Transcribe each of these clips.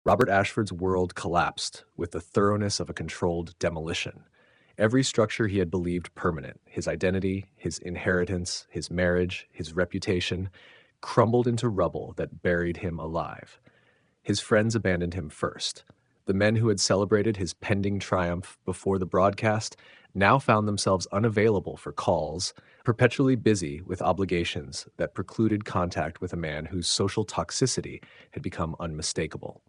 Robert Ashford's world collapsed with the thoroughness of a controlled demolition. Every structure he had believed permanent, his identity, his inheritance, his marriage, his reputation, crumbled into rubble that buried him alive. His friends abandoned him first. The men who had celebrated his pending triumph before the broadcast now found themselves unavailable for calls, perpetually busy with obligations that precluded contact with a man whose social toxicity had become unmistakable.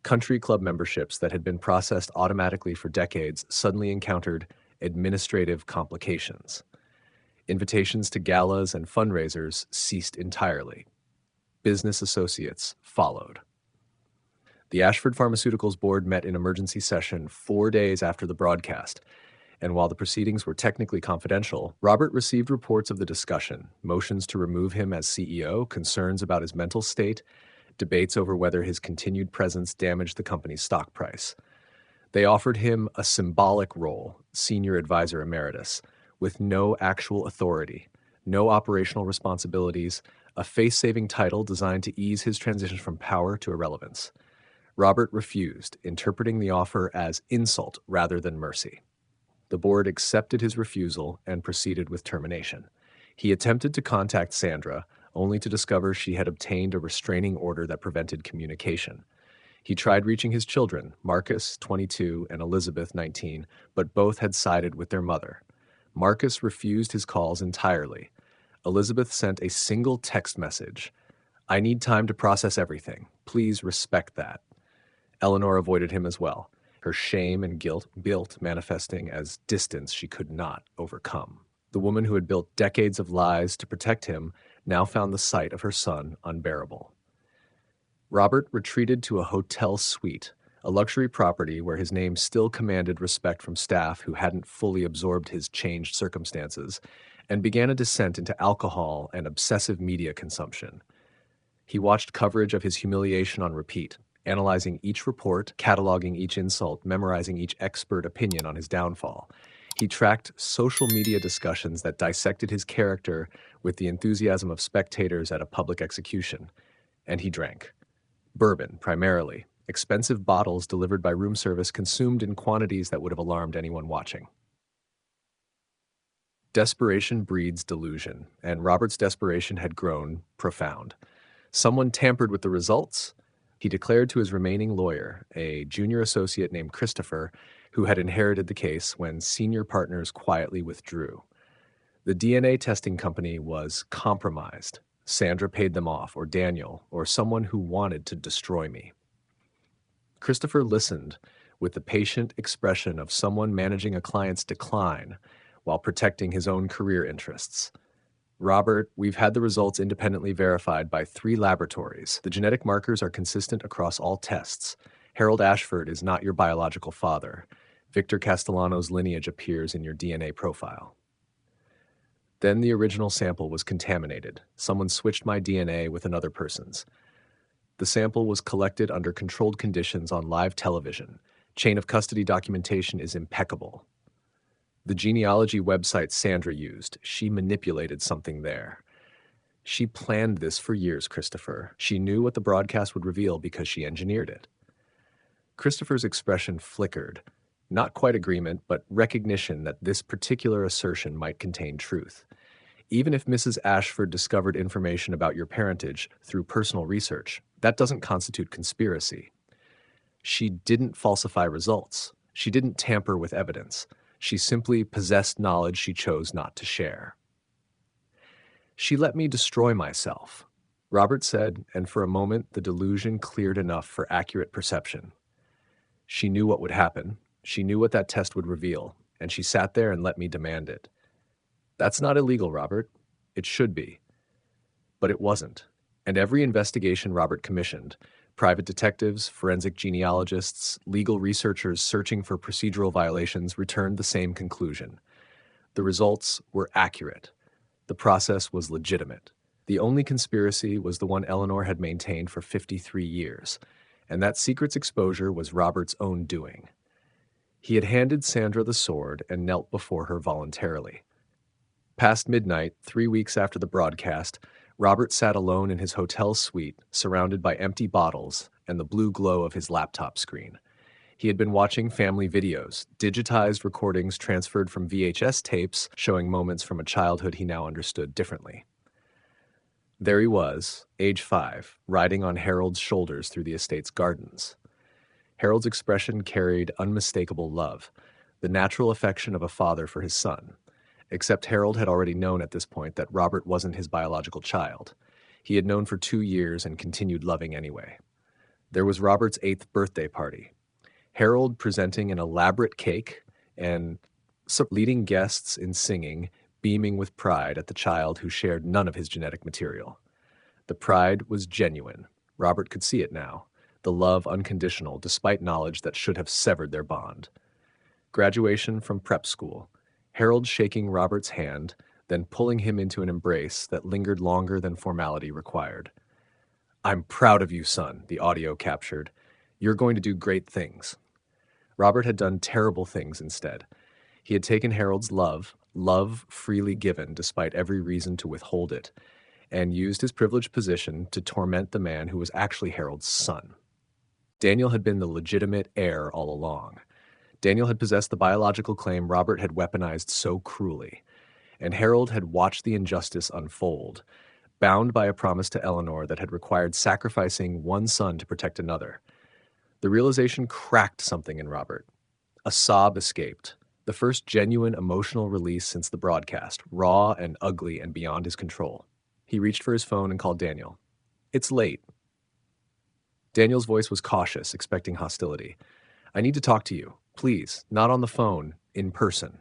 Country club memberships that had been processed automatically for decades suddenly encountered administrative complications. Invitations to galas and fundraisers ceased entirely. Business associates followed. The Ashford Pharmaceuticals board met in emergency session 4 days after the broadcast, and while the proceedings were technically confidential, Robert received reports of the discussion, motions to remove him as CEO, concerns about his mental state, debates over whether his continued presence damaged the company's stock price. They offered him a symbolic role, senior advisor emeritus, with no actual authority, no operational responsibilities, a face-saving title designed to ease his transition from power to irrelevance. Robert refused, interpreting the offer as insult rather than mercy. The board accepted his refusal and proceeded with termination. He attempted to contact Sandra, only to discover she had obtained a restraining order that prevented communication. He tried reaching his children, Marcus, 22, and Elizabeth, 19, but both had sided with their mother. Marcus refused his calls entirely. Elizabeth sent a single text message, "I need time to process everything. Please respect that." Eleanor avoided him as well, her shame and guilt manifesting as distance she could not overcome. The woman who had built decades of lies to protect him now found the sight of her son unbearable. Robert retreated to a hotel suite, a luxury property where his name still commanded respect from staff who hadn't fully absorbed his changed circumstances, and began a descent into alcohol and obsessive media consumption. He watched coverage of his humiliation on repeat, analyzing each report, cataloging each insult, memorizing each expert opinion on his downfall. He tracked social media discussions that dissected his character with the enthusiasm of spectators at a public execution. And he drank. Bourbon, primarily, expensive bottles delivered by room service consumed in quantities that would have alarmed anyone watching. Desperation breeds delusion, and Robert's desperation had grown profound. Someone tampered with the results, he declared to his remaining lawyer, a junior associate named Christopher, who had inherited the case when senior partners quietly withdrew. The DNA testing company was compromised. Sandra paid them off, or Daniel, or someone who wanted to destroy me. Christopher listened with the patient expression of someone managing a client's decline while protecting his own career interests. "Robert, we've had the results independently verified by 3 laboratories. The genetic markers are consistent across all tests. Harold Ashford is not your biological father. Victor Castellano's lineage appears in your DNA profile." Then the original sample was contaminated. Someone switched my DNA with another person's. The sample was collected under controlled conditions on live television. Chain of custody documentation is impeccable. The genealogy website Sandra used, she manipulated something there. She planned this for years, Christopher. She knew what the broadcast would reveal because she engineered it. Christopher's expression flickered. Not quite agreement, but recognition that this particular assertion might contain truth. Even if Mrs. Ashford discovered information about your parentage through personal research, that doesn't constitute conspiracy. She didn't falsify results. She didn't tamper with evidence. She simply possessed knowledge she chose not to share. "She let me destroy myself," Robert said, and for a moment the delusion cleared enough for accurate perception. She knew what would happen. She knew what that test would reveal, and she sat there and let me demand it. That's not illegal, Robert. It should be. But it wasn't. And every investigation Robert commissioned, private detectives, forensic genealogists, legal researchers searching for procedural violations returned the same conclusion. The results were accurate. The process was legitimate. The only conspiracy was the one Eleanor had maintained for 53 years, and that secret's exposure was Robert's own doing. He had handed Sandra the sword and knelt before her voluntarily. Past midnight, 3 weeks after the broadcast, Robert sat alone in his hotel suite, surrounded by empty bottles and the blue glow of his laptop screen. He had been watching family videos, digitized recordings transferred from VHS tapes showing moments from a childhood he now understood differently. There he was, age 5, riding on Harold's shoulders through the estate's gardens. Harold's expression carried unmistakable love, the natural affection of a father for his son. Except Harold had already known at this point that Robert wasn't his biological child. He had known for 2 years and continued loving anyway. There was Robert's 8th birthday party. Harold presenting an elaborate cake and leading guests in singing, beaming with pride at the child who shared none of his genetic material. The pride was genuine. Robert could see it now. The love unconditional, despite knowledge that should have severed their bond. Graduation from prep school. Harold shaking Robert's hand, then pulling him into an embrace that lingered longer than formality required. "I'm proud of you, son," the audio captured. "You're going to do great things." Robert had done terrible things instead. He had taken Harold's love freely given despite every reason to withhold it, and used his privileged position to torment the man who was actually Harold's son. Daniel had been the legitimate heir all along. Daniel had possessed the biological claim Robert had weaponized so cruelly, and Harold had watched the injustice unfold, bound by a promise to Eleanor that had required sacrificing one son to protect another. The realization cracked something in Robert. A sob escaped, the first genuine emotional release since the broadcast, raw and ugly and beyond his control. He reached for his phone and called Daniel. "It's late." Daniel's voice was cautious, expecting hostility. "I need to talk to you. Please, not on the phone, in person."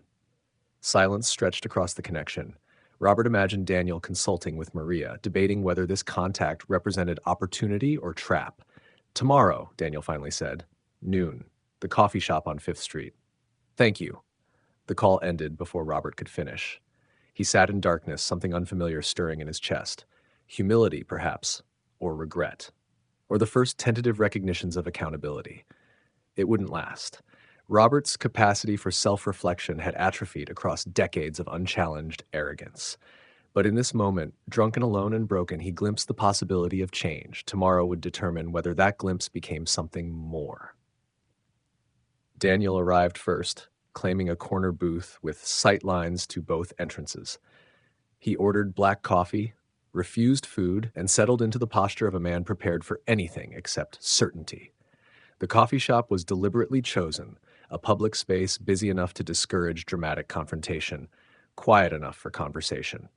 Silence stretched across the connection. Robert imagined Daniel consulting with Maria, debating whether this contact represented opportunity or trap. "Tomorrow," Daniel finally said. "Noon. The coffee shop on 5th Street." "Thank you." The call ended before Robert could finish. He sat in darkness, something unfamiliar stirring in his chest. Humility, perhaps, or regret. Or the first tentative recognitions of accountability. It wouldn't last. Robert's capacity for self-reflection had atrophied across decades of unchallenged arrogance. But in this moment, drunken, alone, and broken, he glimpsed the possibility of change. Tomorrow would determine whether that glimpse became something more. Daniel arrived first, claiming a corner booth with sight lines to both entrances. He ordered black coffee, refused food, and settled into the posture of a man prepared for anything except certainty. The coffee shop was deliberately chosen, a public space busy enough to discourage dramatic confrontation, quiet enough for conversation.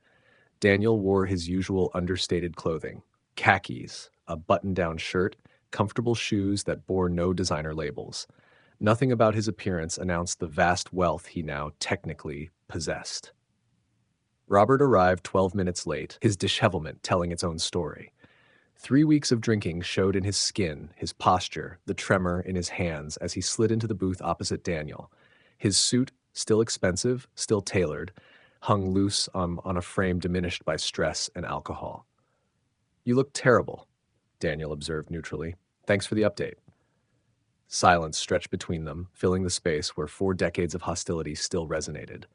Daniel wore his usual understated clothing, khakis, a button-down shirt, comfortable shoes that bore no designer labels. Nothing about his appearance announced the vast wealth he now technically possessed. Robert arrived 12 minutes late, his dishevelment telling its own story. 3 weeks of drinking showed in his skin, his posture, the tremor in his hands as he slid into the booth opposite Daniel. His suit, still expensive, still tailored, hung loose on a frame diminished by stress and alcohol. "You look terrible," Daniel observed neutrally. "Thanks for the update." Silence stretched between them, filling the space where 4 decades of hostility still resonated.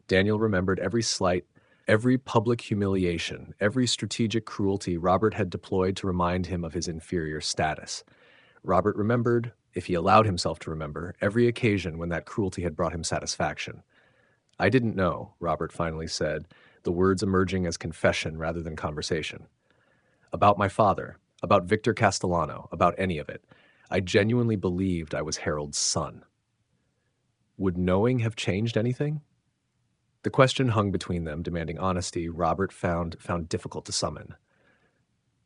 Daniel remembered every slight, every public humiliation, every strategic cruelty Robert had deployed to remind him of his inferior status. Robert remembered, if he allowed himself to remember, every occasion when that cruelty had brought him satisfaction. "I didn't know," Robert finally said, the words emerging as confession rather than conversation. "About my father, about Victor Castellano, about any of it. I genuinely believed I was Harold's son." Would knowing have changed anything? The question hung between them, demanding honesty Robert found difficult to summon.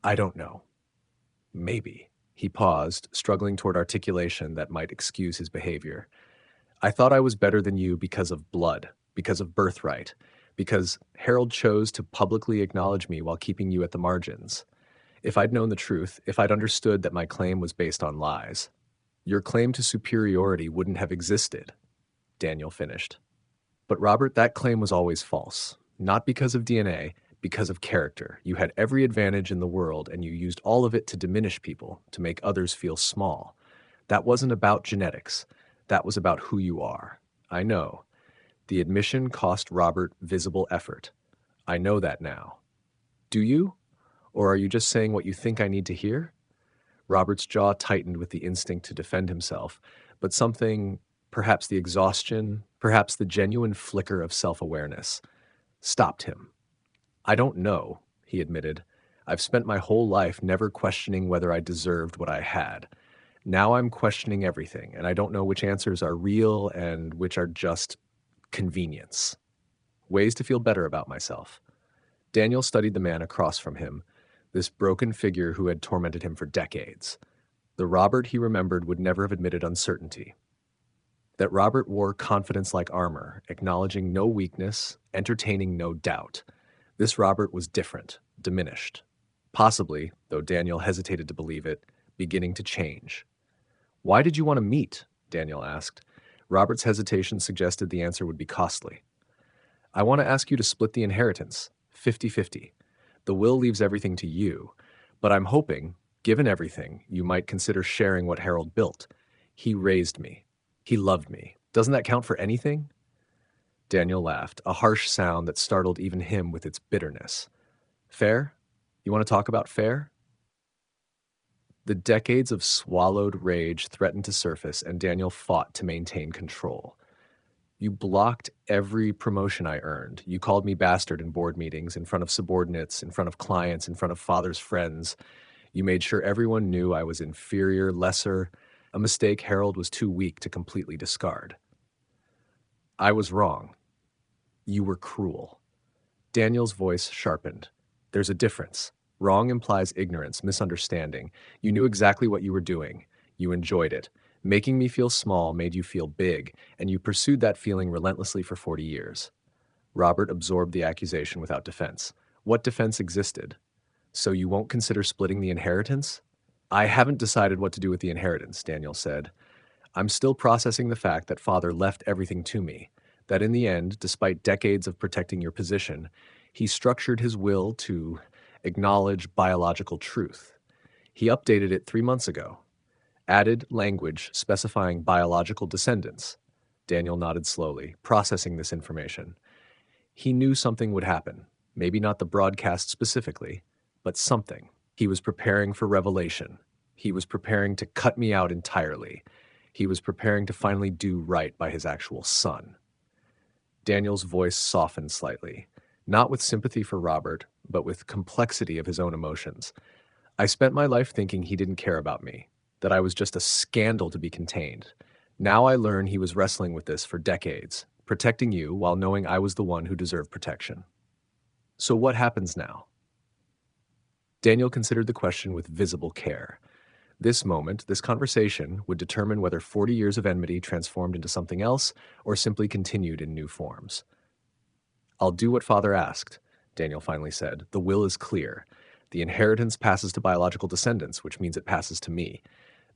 "I don't know. Maybe." He paused, struggling toward articulation that might excuse his behavior. "I thought I was better than you because of blood, because of birthright, because Harold chose to publicly acknowledge me while keeping you at the margins. If I'd known the truth, if I'd understood that my claim was based on lies, your claim to superiority wouldn't have existed," Daniel finished. "But Robert, that claim was always false. Not because of DNA, because of character. You had every advantage in the world, and you used all of it to diminish people, to make others feel small. That wasn't about genetics. That was about who you are. I know. The admission cost Robert visible effort. I know that now. Do you? Or are you just saying what you think I need to hear?" Robert's jaw tightened with the instinct to defend himself, but something, perhaps the exhaustion, perhaps the genuine flicker of self-awareness, stopped him. "I don't know," he admitted. "I've spent my whole life never questioning whether I deserved what I had. Now I'm questioning everything, and I don't know which answers are real and which are just convenience. Ways to feel better about myself." Daniel studied the man across from him, this broken figure who had tormented him for decades. The Robert he remembered would never have admitted uncertainty. That Robert wore confidence like armor, acknowledging no weakness, entertaining no doubt. This Robert was different, diminished. Possibly, though Daniel hesitated to believe it, beginning to change. "Why did you want to meet?" Daniel asked. Robert's hesitation suggested the answer would be costly. "I want to ask you to split the inheritance, 50-50. The will leaves everything to you, but I'm hoping, given everything, you might consider sharing what Harold built. He raised me. He loved me. Doesn't that count for anything?" Daniel laughed, a harsh sound that startled even him with its bitterness. "Fair? You want to talk about fair?" The decades of swallowed rage threatened to surface, and Daniel fought to maintain control. "You blocked every promotion I earned. You called me bastard in board meetings, in front of subordinates, in front of clients, in front of father's friends. You made sure everyone knew I was inferior, lesser, a mistake Harold was too weak to completely discard. I was wrong. You were cruel." Daniel's voice sharpened. "There's a difference. Wrong implies ignorance, misunderstanding. You knew exactly what you were doing. You enjoyed it. Making me feel small made you feel big, and you pursued that feeling relentlessly for 40 years. Robert absorbed the accusation without defense. What defense existed? "So you won't consider splitting the inheritance?" "I haven't decided what to do with the inheritance," Daniel said. "I'm still processing the fact that father left everything to me, that in the end, despite decades of protecting your position, he structured his will to acknowledge biological truth. He updated it 3 months ago, added language specifying biological descendants." Daniel nodded slowly, processing this information. "He knew something would happen, maybe not the broadcast specifically, but something. He was preparing for revelation. He was preparing to cut me out entirely. He was preparing to finally do right by his actual son." Daniel's voice softened slightly, not with sympathy for Robert, but with complexity of his own emotions. "I spent my life thinking he didn't care about me, that I was just a scandal to be contained. Now I learn he was wrestling with this for decades, protecting you while knowing I was the one who deserved protection. So what happens now?" Daniel considered the question with visible care. This moment, this conversation, would determine whether 40 years of enmity transformed into something else or simply continued in new forms. "I'll do what father asked," Daniel finally said. "The will is clear. The inheritance passes to biological descendants, which means it passes to me.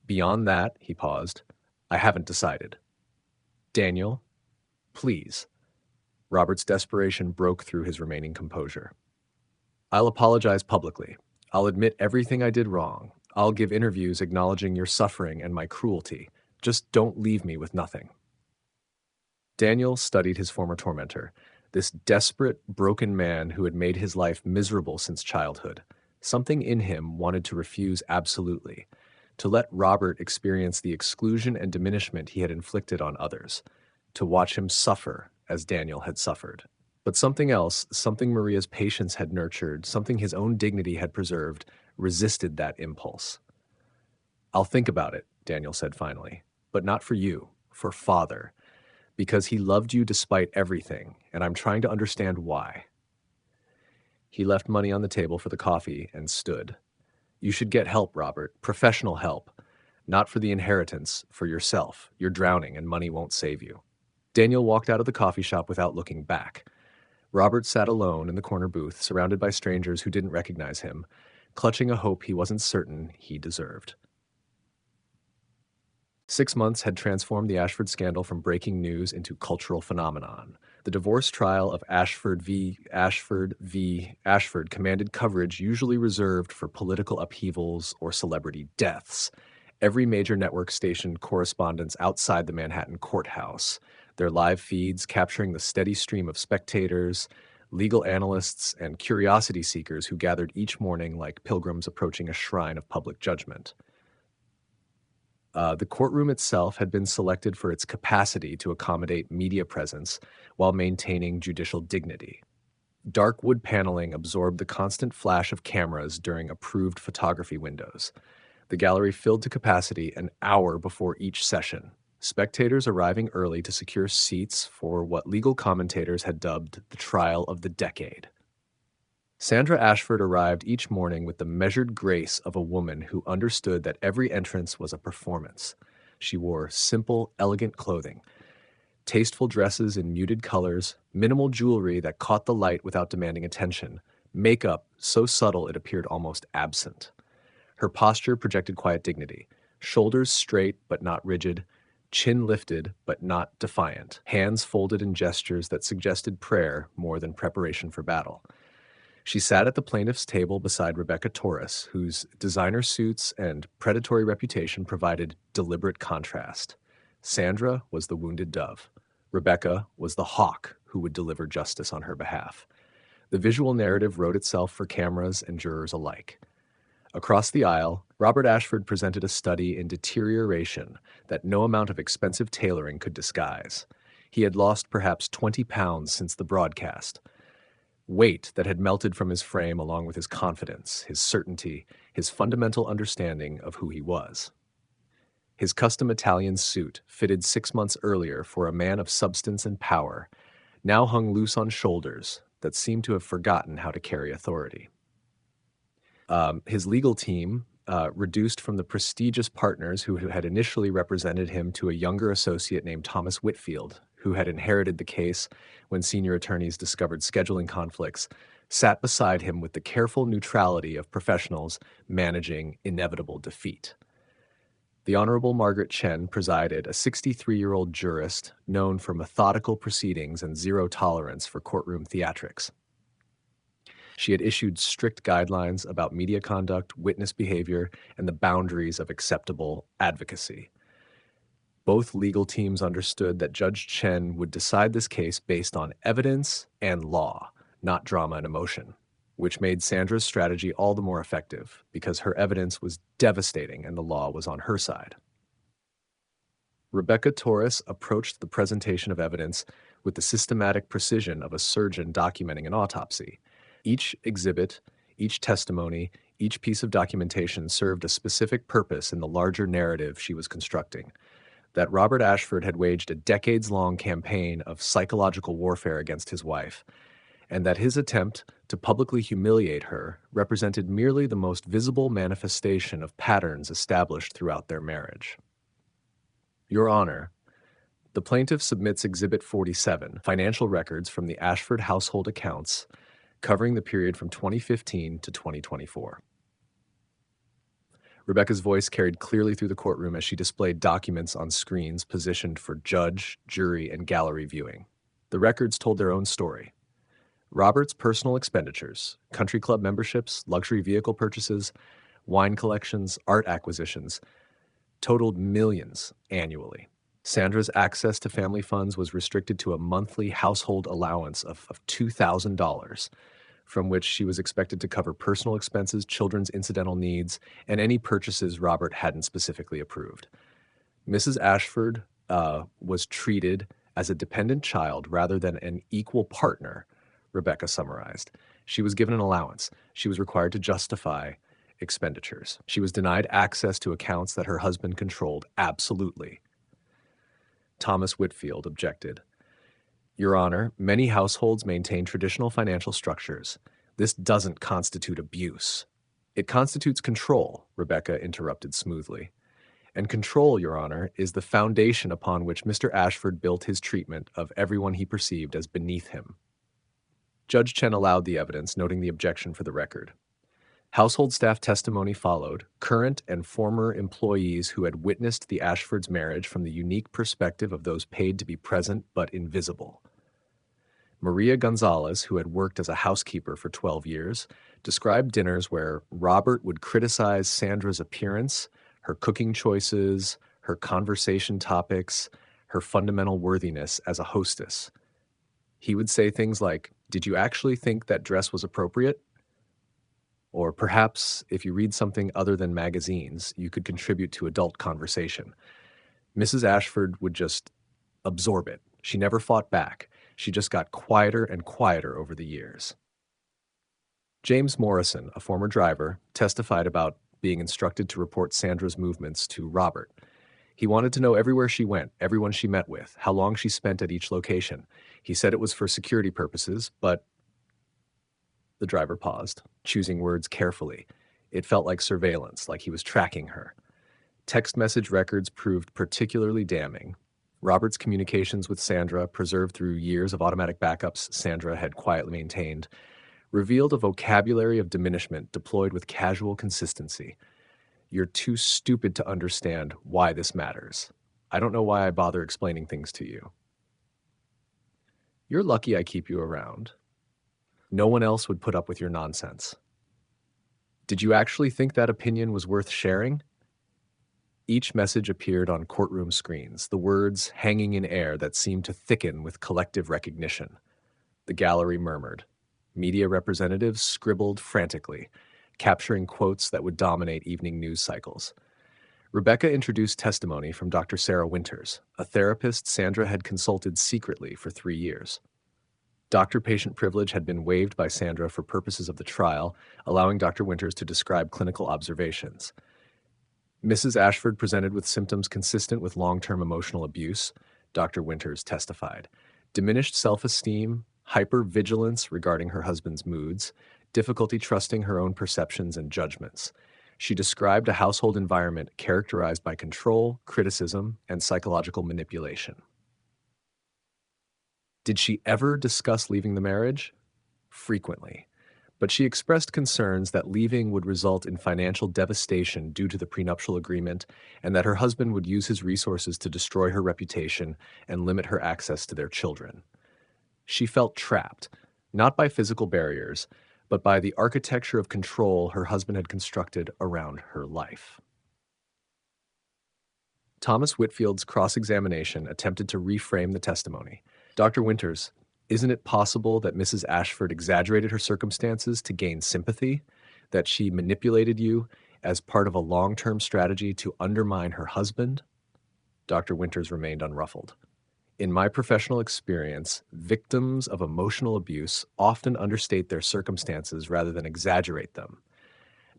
Beyond that," he paused, "I haven't decided." "Daniel, please." Robert's desperation broke through his remaining composure. "I'll apologize publicly. I'll admit everything I did wrong. I'll give interviews acknowledging your suffering and my cruelty. Just don't leave me with nothing." Daniel studied his former tormentor, this desperate, broken man who had made his life miserable since childhood. Something in him wanted to refuse absolutely, to let Robert experience the exclusion and diminishment he had inflicted on others, to watch him suffer as Daniel had suffered. But something else, something Maria's patience had nurtured, something his own dignity had preserved, resisted that impulse. "I'll think about it," Daniel said finally, "but not for you, for father, because he loved you despite everything, and I'm trying to understand why." He left money on the table for the coffee and stood. "You should get help, Robert, professional help. Not for the inheritance, for yourself. You're drowning and money won't save you." Daniel walked out of the coffee shop without looking back. Robert sat alone in the corner booth, surrounded by strangers who didn't recognize him, clutching a hope he wasn't certain he deserved. 6 months had transformed the Ashford scandal from breaking news into cultural phenomenon. The divorce trial of Ashford v. Ashford commanded coverage usually reserved for political upheavals or celebrity deaths. Every major network stationed correspondents outside the Manhattan courthouse, their live feeds capturing the steady stream of spectators, legal analysts, and curiosity seekers who gathered each morning like pilgrims approaching a shrine of public judgment. The courtroom itself had been selected for its capacity to accommodate media presence while maintaining judicial dignity. Dark wood paneling absorbed the constant flash of cameras during approved photography windows. The gallery filled to capacity an hour before each session, spectators arriving early to secure seats for what legal commentators had dubbed the trial of the decade. Sandra Ashford arrived each morning with the measured grace of a woman who understood that every entrance was a performance. She wore simple, elegant clothing, tasteful dresses in muted colors, minimal jewelry that caught the light without demanding attention, makeup so subtle it appeared almost absent. Her posture projected quiet dignity, shoulders straight but not rigid, chin lifted but not defiant, hands folded in gestures that suggested prayer more than preparation for battle. She sat at the plaintiff's table beside Rebecca Torres, whose designer suits and predatory reputation provided deliberate contrast. Sandra was the wounded dove. Rebecca was the hawk who would deliver justice on her behalf. The visual narrative wrote itself for cameras and jurors alike. Across the aisle, Robert Ashford presented a study in deterioration that no amount of expensive tailoring could disguise. He had lost perhaps 20 pounds since the broadcast, weight that had melted from his frame along with his confidence, his certainty, his fundamental understanding of who he was. His custom Italian suit, fitted 6 months earlier for a man of substance and power, now hung loose on shoulders that seemed to have forgotten how to carry authority. His legal team, reduced from the prestigious partners who had initially represented him to a younger associate named Thomas Whitfield, who had inherited the case when senior attorneys discovered scheduling conflicts, sat beside him with the careful neutrality of professionals managing inevitable defeat. The Honorable Margaret Chen presided, a 63-year-old jurist known for methodical proceedings and zero tolerance for courtroom theatrics. She had issued strict guidelines about media conduct, witness behavior, and the boundaries of acceptable advocacy. Both legal teams understood that Judge Chen would decide this case based on evidence and law, not drama and emotion, which made Sandra's strategy all the more effective because her evidence was devastating and the law was on her side. Rebecca Torres approached the presentation of evidence with the systematic precision of a surgeon documenting an autopsy. Each exhibit, each testimony, each piece of documentation served a specific purpose in the larger narrative she was constructing. That Robert Ashford had waged a decades-long campaign of psychological warfare against his wife, and that his attempt to publicly humiliate her represented merely the most visible manifestation of patterns established throughout their marriage. Your Honor, the plaintiff submits Exhibit 47, financial records from the Ashford household accounts covering the period from 2015 to 2024. Rebecca's voice carried clearly through the courtroom as she displayed documents on screens positioned for judge, jury, and gallery viewing. The records told their own story. Robert's personal expenditures, country club memberships, luxury vehicle purchases, wine collections, art acquisitions, totaled millions annually. Sandra's access to family funds was restricted to a monthly household allowance of $2,000, from which she was expected to cover personal expenses, children's incidental needs, and any purchases Robert hadn't specifically approved. Mrs. Ashford was treated as a dependent child rather than an equal partner, Rebecca summarized. She was given an allowance. She was required to justify expenditures. She was denied access to accounts that her husband controlled absolutely. Thomas Whitfield objected. Your Honor, many households maintain traditional financial structures. This doesn't constitute abuse. It constitutes control, Rebecca interrupted smoothly. And control, Your Honor, is the foundation upon which Mr. Ashford built his treatment of everyone he perceived as beneath him. Judge Chen allowed the evidence, noting the objection for the record. Household staff testimony followed, current and former employees who had witnessed the Ashfords' marriage from the unique perspective of those paid to be present but invisible. Maria Gonzalez, who had worked as a housekeeper for 12 years, described dinners where Robert would criticize Sandra's appearance, her cooking choices, her conversation topics, her fundamental worthiness as a hostess. He would say things like, "Did you actually think that dress was appropriate?" Or perhaps if you read something other than magazines, you could contribute to adult conversation. Mrs. Ashford would just absorb it. She never fought back. She just got quieter and quieter over the years. James Morrison, a former driver, testified about being instructed to report Sandra's movements to Robert. He wanted to know everywhere she went, everyone she met with, how long she spent at each location. He said it was for security purposes, but the driver paused, choosing words carefully. It felt like surveillance, like he was tracking her. Text message records proved particularly damning. Robert's communications with Sandra, preserved through years of automatic backups Sandra had quietly maintained, revealed a vocabulary of diminishment deployed with casual consistency. You're too stupid to understand why this matters. I don't know why I bother explaining things to you. You're lucky I keep you around. No one else would put up with your nonsense. Did you actually think that opinion was worth sharing? Each message appeared on courtroom screens, the words hanging in air that seemed to thicken with collective recognition. The gallery murmured. Media representatives scribbled frantically, capturing quotes that would dominate evening news cycles. Rebecca introduced testimony from Dr. Sarah Winters, a therapist Sandra had consulted secretly for 3 years. Doctor-patient privilege had been waived by Sandra for purposes of the trial, allowing Dr. Winters to describe clinical observations. Mrs. Ashford presented with symptoms consistent with long-term emotional abuse, Dr. Winters testified. Diminished self-esteem, hypervigilance regarding her husband's moods, difficulty trusting her own perceptions and judgments. She described a household environment characterized by control, criticism, and psychological manipulation. Did she ever discuss leaving the marriage? Frequently. But she expressed concerns that leaving would result in financial devastation due to the prenuptial agreement and that her husband would use his resources to destroy her reputation and limit her access to their children. She felt trapped, not by physical barriers, but by the architecture of control her husband had constructed around her life. Thomas Whitfield's cross-examination attempted to reframe the testimony. Dr. Winters, isn't it possible that Mrs. Ashford exaggerated her circumstances to gain sympathy, that she manipulated you as part of a long-term strategy to undermine her husband? Dr. Winters remained unruffled. In my professional experience, victims of emotional abuse often understate their circumstances rather than exaggerate them.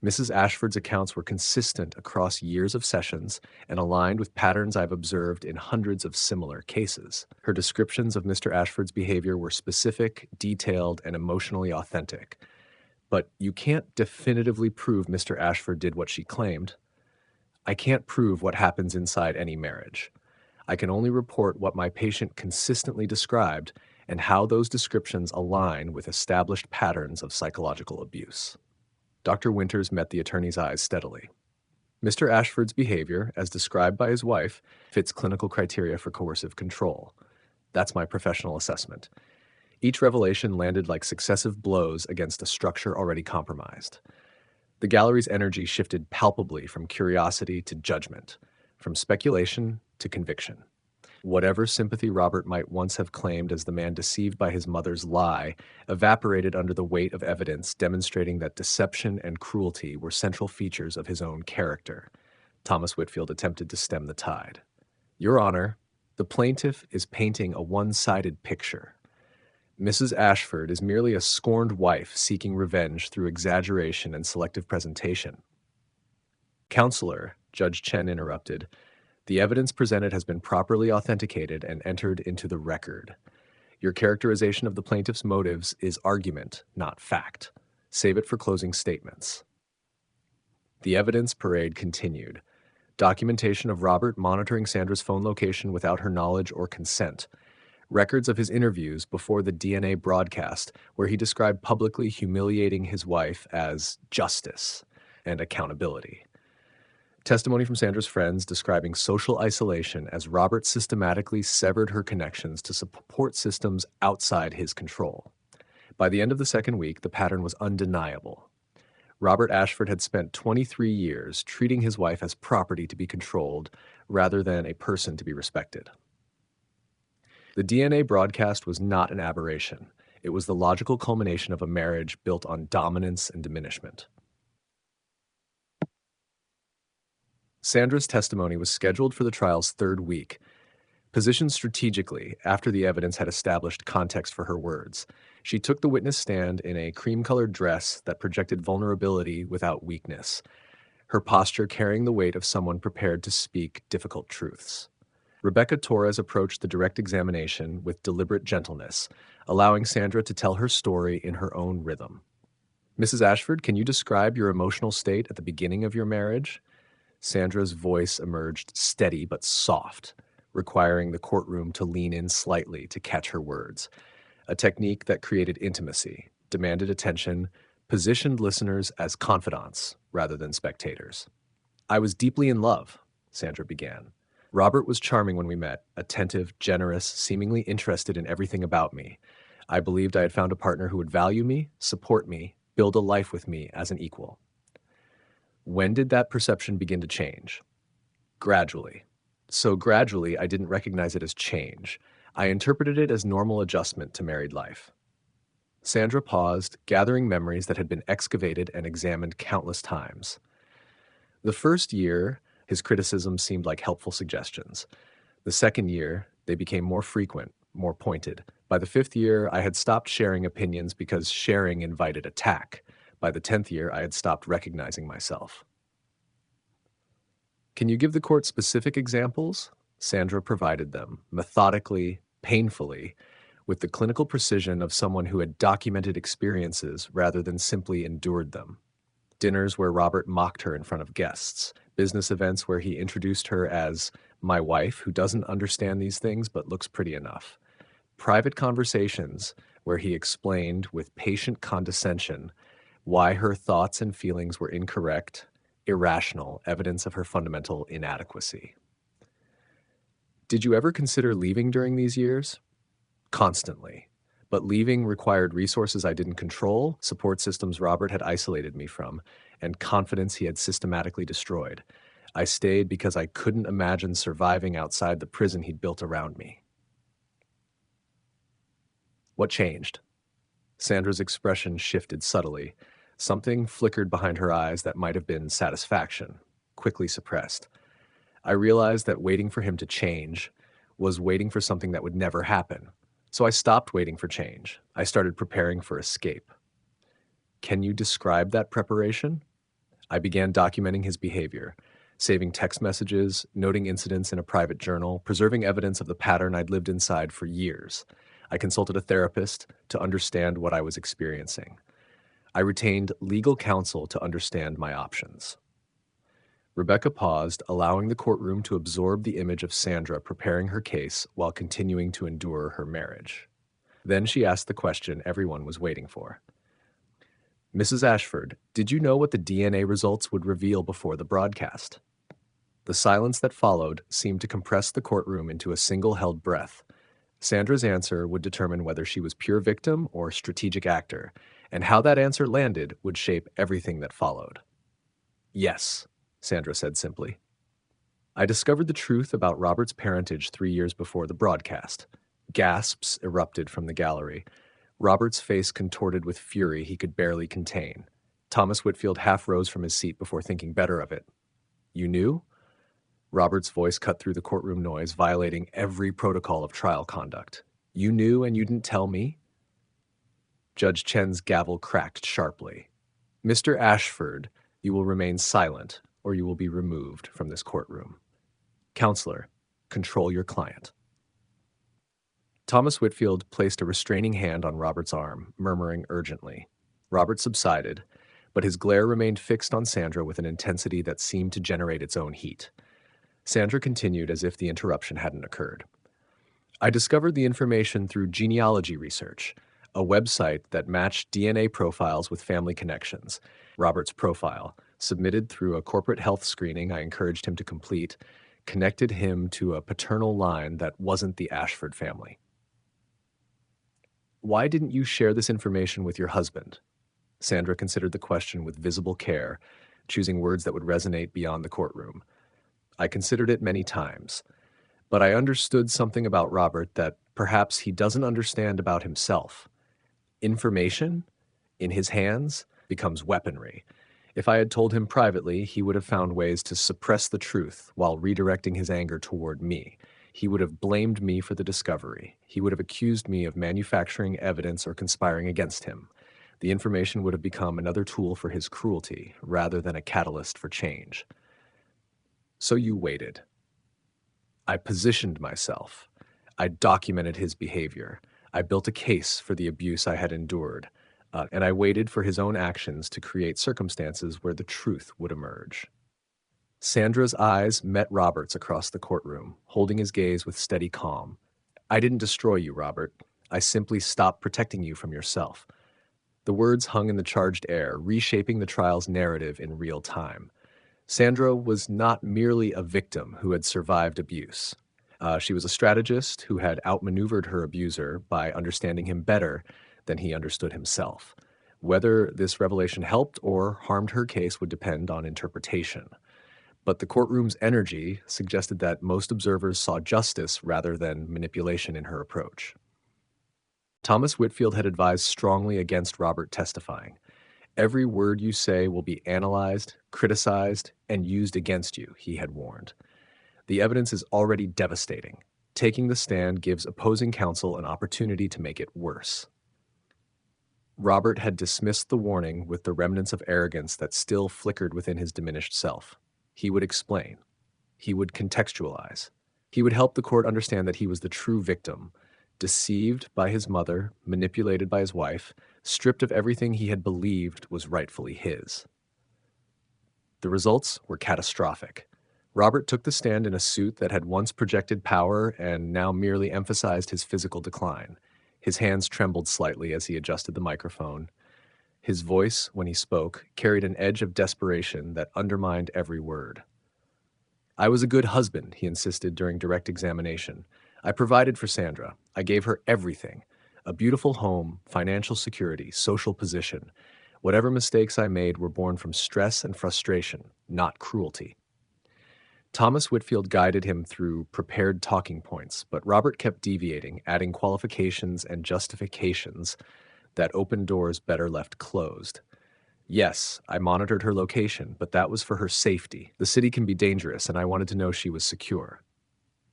Mrs. Ashford's accounts were consistent across years of sessions and aligned with patterns I've observed in hundreds of similar cases. Her descriptions of Mr. Ashford's behavior were specific, detailed, and emotionally authentic. But you can't definitively prove Mr. Ashford did what she claimed. I can't prove what happens inside any marriage. I can only report what my patient consistently described and how those descriptions align with established patterns of psychological abuse. Dr. Winters met the attorney's eyes steadily. Mr. Ashford's behavior, as described by his wife, fits clinical criteria for coercive control. That's my professional assessment. Each revelation landed like successive blows against a structure already compromised. The gallery's energy shifted palpably from curiosity to judgment, from speculation to conviction. Whatever sympathy Robert might once have claimed as the man deceived by his mother's lie evaporated under the weight of evidence demonstrating that deception and cruelty were central features of his own character. Thomas Whitfield attempted to stem the tide. Your Honor, the plaintiff is painting a one-sided picture. Mrs. Ashford is merely a scorned wife seeking revenge through exaggeration and selective presentation. Counselor, Judge Chen interrupted, the evidence presented has been properly authenticated and entered into the record. Your characterization of the plaintiff's motives is argument, not fact. Save it for closing statements. The evidence parade continued. Documentation of Robert monitoring Sandra's phone location without her knowledge or consent. Records of his interviews before the DNA broadcast, where he described publicly humiliating his wife as justice and accountability. Testimony from Sandra's friends describing social isolation as Robert systematically severed her connections to support systems outside his control. By the end of the second week, the pattern was undeniable. Robert Ashford had spent 23 years treating his wife as property to be controlled rather than a person to be respected. The DNA broadcast was not an aberration. It was the logical culmination of a marriage built on dominance and diminishment. Sandra's testimony was scheduled for the trial's third week, positioned strategically after the evidence had established context for her words. She took the witness stand in a cream-colored dress that projected vulnerability without weakness, her posture carrying the weight of someone prepared to speak difficult truths. Rebecca Torres approached the direct examination with deliberate gentleness, allowing Sandra to tell her story in her own rhythm. Mrs. Ashford, can you describe your emotional state at the beginning of your marriage? Sandra's voice emerged steady but soft, requiring the courtroom to lean in slightly to catch her words, a technique that created intimacy, demanded attention, positioned listeners as confidants rather than spectators. I was deeply in love, Sandra began. Robert was charming when we met, attentive, generous, seemingly interested in everything about me. I believed I had found a partner who would value me, support me, build a life with me as an equal. When did that perception begin to change? Gradually. So gradually, I didn't recognize it as change. I interpreted it as normal adjustment to married life. Sandra paused, gathering memories that had been excavated and examined countless times. The first year, his criticisms seemed like helpful suggestions. The second year, they became more frequent, more pointed. By the fifth year, I had stopped sharing opinions because sharing invited attack. By the 10th year, I had stopped recognizing myself. Can you give the court specific examples? Sandra provided them, methodically, painfully, with the clinical precision of someone who had documented experiences rather than simply endured them. Dinners where Robert mocked her in front of guests, business events where he introduced her as my wife who doesn't understand these things but looks pretty enough. Private conversations where he explained with patient condescension why her thoughts and feelings were incorrect, irrational, evidence of her fundamental inadequacy. Did you ever consider leaving during these years? Constantly. But leaving required resources I didn't control, support systems Robert had isolated me from, and confidence he had systematically destroyed. I stayed because I couldn't imagine surviving outside the prison he'd built around me. What changed? Sandra's expression shifted subtly. Something flickered behind her eyes that might have been satisfaction, quickly suppressed. I realized that waiting for him to change was waiting for something that would never happen. So I stopped waiting for change. I started preparing for escape. Can you describe that preparation? I began documenting his behavior, saving text messages, noting incidents in a private journal, preserving evidence of the pattern I'd lived inside for years. I consulted a therapist to understand what I was experiencing. I retained legal counsel to understand my options. Rebecca paused, allowing the courtroom to absorb the image of Sandra preparing her case while continuing to endure her marriage. Then she asked the question everyone was waiting for. Mrs. Ashford, did you know what the DNA results would reveal before the broadcast? The silence that followed seemed to compress the courtroom into a single held breath. Sandra's answer would determine whether she was pure victim or strategic actor, and how that answer landed would shape everything that followed. Yes, Sandra said simply. I discovered the truth about Robert's parentage 3 years before the broadcast. Gasps erupted from the gallery. Robert's face contorted with fury he could barely contain. Thomas Whitfield half rose from his seat before thinking better of it. You knew? Robert's voice cut through the courtroom noise, violating every protocol of trial conduct. You knew and you didn't tell me? Judge Chen's gavel cracked sharply. Mr. Ashford, you will remain silent, or you will be removed from this courtroom. Counselor, control your client. Thomas Whitfield placed a restraining hand on Robert's arm, murmuring urgently. Robert subsided, but his glare remained fixed on Sandra with an intensity that seemed to generate its own heat. Sandra continued as if the interruption hadn't occurred. I discovered the information through genealogy research, a website that matched DNA profiles with family connections. Robert's profile, submitted through a corporate health screening I encouraged him to complete, connected him to a paternal line that wasn't the Ashford family. Why didn't you share this information with your husband? Sandra considered the question with visible care, choosing words that would resonate beyond the courtroom. I considered it many times, but I understood something about Robert that perhaps he doesn't understand about himself. Information, in his hands, becomes weaponry. If I had told him privately, he would have found ways to suppress the truth while redirecting his anger toward me. He would have blamed me for the discovery. He would have accused me of manufacturing evidence or conspiring against him. The information would have become another tool for his cruelty rather than a catalyst for change. So you waited. I positioned myself. I documented his behavior. I built a case for the abuse I had endured. And I waited for his own actions to create circumstances where the truth would emerge. Sandra's eyes met Robert's across the courtroom, holding his gaze with steady calm. I didn't destroy you, Robert. I simply stopped protecting you from yourself. The words hung in the charged air, reshaping the trial's narrative in real time. Sandra was not merely a victim who had survived abuse. She was a strategist who had outmaneuvered her abuser by understanding him better than he understood himself. Whether this revelation helped or harmed her case would depend on interpretation. But the courtroom's energy suggested that most observers saw justice rather than manipulation in her approach. Thomas Whitfield had advised strongly against Robert testifying. Every word you say will be analyzed, criticized, and used against you, he had warned. The evidence is already devastating. Taking the stand gives opposing counsel an opportunity to make it worse. Robert had dismissed the warning with the remnants of arrogance that still flickered within his diminished self. He would explain. He would contextualize. He would help the court understand that he was the true victim, deceived by his mother, manipulated by his wife, stripped of everything he had believed was rightfully his. The results were catastrophic. Robert took the stand in a suit that had once projected power and now merely emphasized his physical decline. His hands trembled slightly as he adjusted the microphone. His voice, when he spoke, carried an edge of desperation that undermined every word. I was a good husband, he insisted during direct examination. I provided for Sandra. I gave her everything. A beautiful home, financial security, social position. Whatever mistakes I made were born from stress and frustration, not cruelty. Thomas Whitfield guided him through prepared talking points, but Robert kept deviating, adding qualifications and justifications that opened doors better left closed. Yes, I monitored her location, but that was for her safety. The city can be dangerous, and I wanted to know she was secure.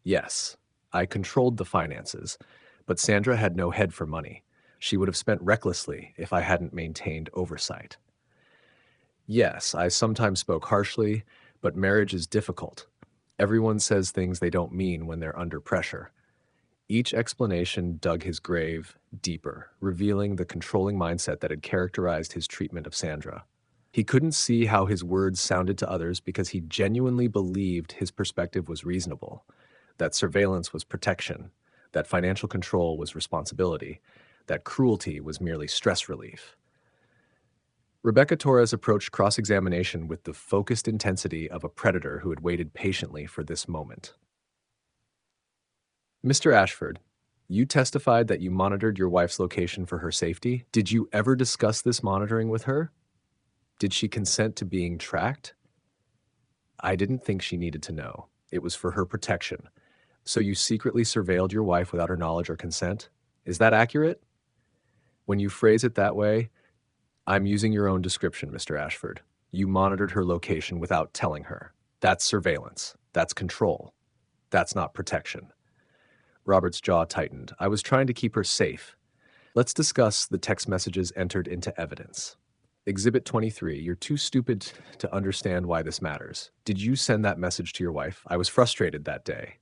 Yes, I controlled the finances, but Sandra had no head for money. She would have spent recklessly if I hadn't maintained oversight. Yes, I sometimes spoke harshly, but marriage is difficult. Everyone says things they don't mean when they're under pressure. Each explanation dug his grave deeper, revealing the controlling mindset that had characterized his treatment of Sandra. He couldn't see how his words sounded to others because he genuinely believed his perspective was reasonable, that surveillance was protection, that financial control was responsibility, that cruelty was merely stress relief. Rebecca Torres approached cross-examination with the focused intensity of a predator who had waited patiently for this moment. Mr. Ashford, you testified that you monitored your wife's location for her safety. Did you ever discuss this monitoring with her? Did she consent to being tracked? I didn't think she needed to know. It was for her protection. So you secretly surveilled your wife without her knowledge or consent? Is that accurate? When you phrase it that way, I'm using your own description, Mr. Ashford. You monitored her location without telling her. That's surveillance. That's control. That's not protection. Robert's jaw tightened. I was trying to keep her safe. Let's discuss the text messages entered into evidence. Exhibit 23, you're too stupid to understand why this matters. Did you send that message to your wife? I was frustrated that day.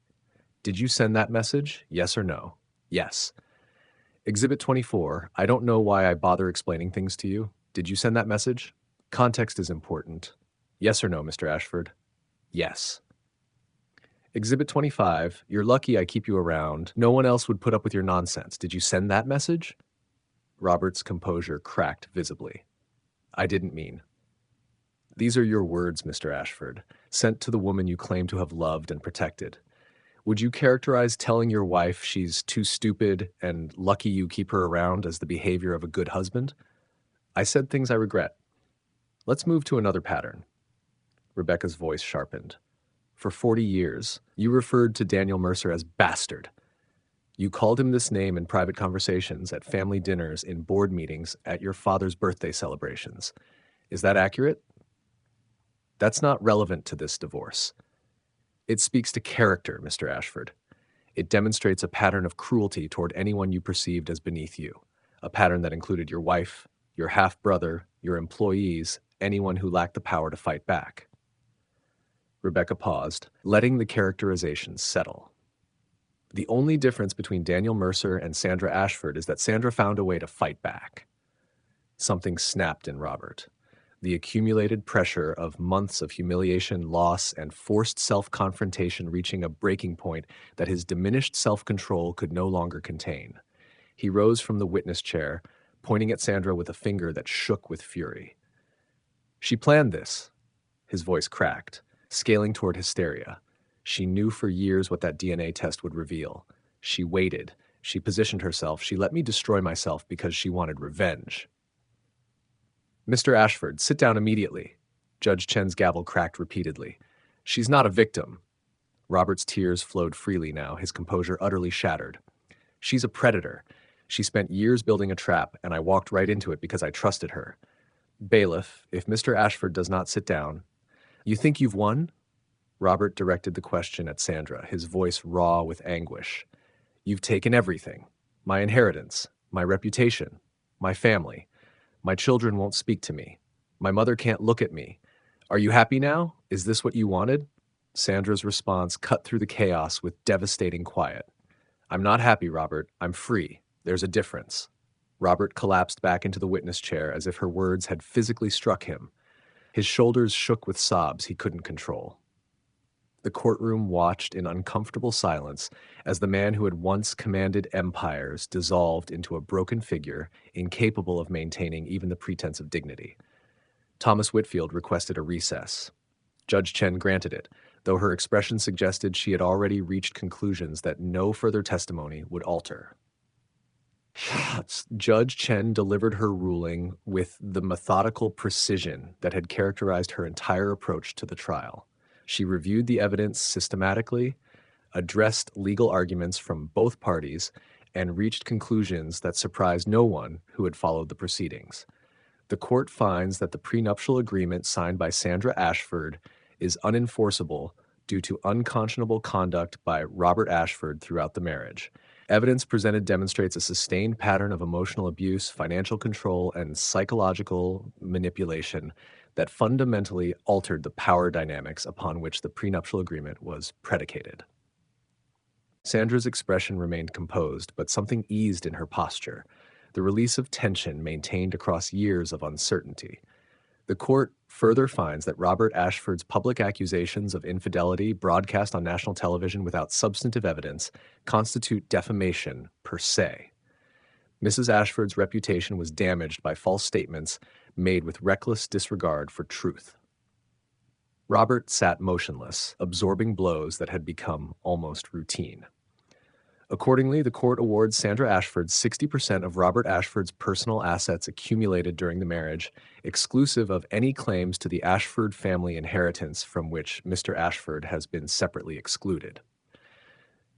Did you send that message? Yes or no? Yes. Exhibit 24, I don't know why I bother explaining things to you. Did you send that message? Context is important. Yes or no, Mr. Ashford? Yes. Exhibit 25, you're lucky I keep you around. No one else would put up with your nonsense. Did you send that message? Robert's composure cracked visibly. I didn't mean. These are your words, Mr. Ashford, sent to the woman you claim to have loved and protected. Would you characterize telling your wife she's too stupid and lucky you keep her around as the behavior of a good husband? I said things I regret. Let's move to another pattern. Rebecca's voice sharpened. For 40 years, you referred to Daniel Mercer as bastard. You called him this name in private conversations, at family dinners, in board meetings, at your father's birthday celebrations. Is that accurate? That's not relevant to this divorce. It speaks to character, Mr. Ashford. It demonstrates a pattern of cruelty toward anyone you perceived as beneath you, a pattern that included your wife, your half-brother, your employees, anyone who lacked the power to fight back. Rebecca paused, letting the characterizations settle. The only difference between Daniel Mercer and Sandra Ashford is that Sandra found a way to fight back. Something snapped in Robert. The accumulated pressure of months of humiliation, loss, and forced self-confrontation reaching a breaking point that his diminished self-control could no longer contain. He rose from the witness chair, pointing at Sandra with a finger that shook with fury. She planned this. His voice cracked, scaling toward hysteria. She knew for years what that DNA test would reveal. She waited. She positioned herself. She let me destroy myself because she wanted revenge. Mr. Ashford, sit down immediately. Judge Chen's gavel cracked repeatedly. She's not a victim. Robert's tears flowed freely now, his composure utterly shattered. She's a predator. She spent years building a trap, and I walked right into it because I trusted her. Bailiff, if Mr. Ashford does not sit down, you think you've won? Robert directed the question at Sandra, his voice raw with anguish. You've taken everything. My inheritance, my reputation, my family. My children won't speak to me. My mother can't look at me. Are you happy now? Is this what you wanted? Sandra's response cut through the chaos with devastating quiet. I'm not happy, Robert. I'm free. There's a difference. Robert collapsed back into the witness chair as if her words had physically struck him. His shoulders shook with sobs he couldn't control. The courtroom watched in uncomfortable silence as the man who had once commanded empires dissolved into a broken figure incapable of maintaining even the pretense of dignity. Thomas Whitfield requested a recess. Judge Chen granted it, though her expression suggested she had already reached conclusions that no further testimony would alter. Judge Chen delivered her ruling with the methodical precision that had characterized her entire approach to the trial. She reviewed the evidence systematically, addressed legal arguments from both parties, and reached conclusions that surprised no one who had followed the proceedings. The court finds that the prenuptial agreement signed by Sandra Ashford is unenforceable due to unconscionable conduct by Robert Ashford throughout the marriage. Evidence presented demonstrates a sustained pattern of emotional abuse, financial control, and psychological manipulation that fundamentally altered the power dynamics upon which the prenuptial agreement was predicated. Sandra's expression remained composed, but something eased in her posture, the release of tension maintained across years of uncertainty. The court further finds that Robert Ashford's public accusations of infidelity broadcast on national television without substantive evidence constitute defamation per se. Mrs. Ashford's reputation was damaged by false statements made with reckless disregard for truth. Robert sat motionless, absorbing blows that had become almost routine. Accordingly, the court awards Sandra Ashford 60% of Robert Ashford's personal assets accumulated during the marriage, exclusive of any claims to the Ashford family inheritance from which Mr. Ashford has been separately excluded.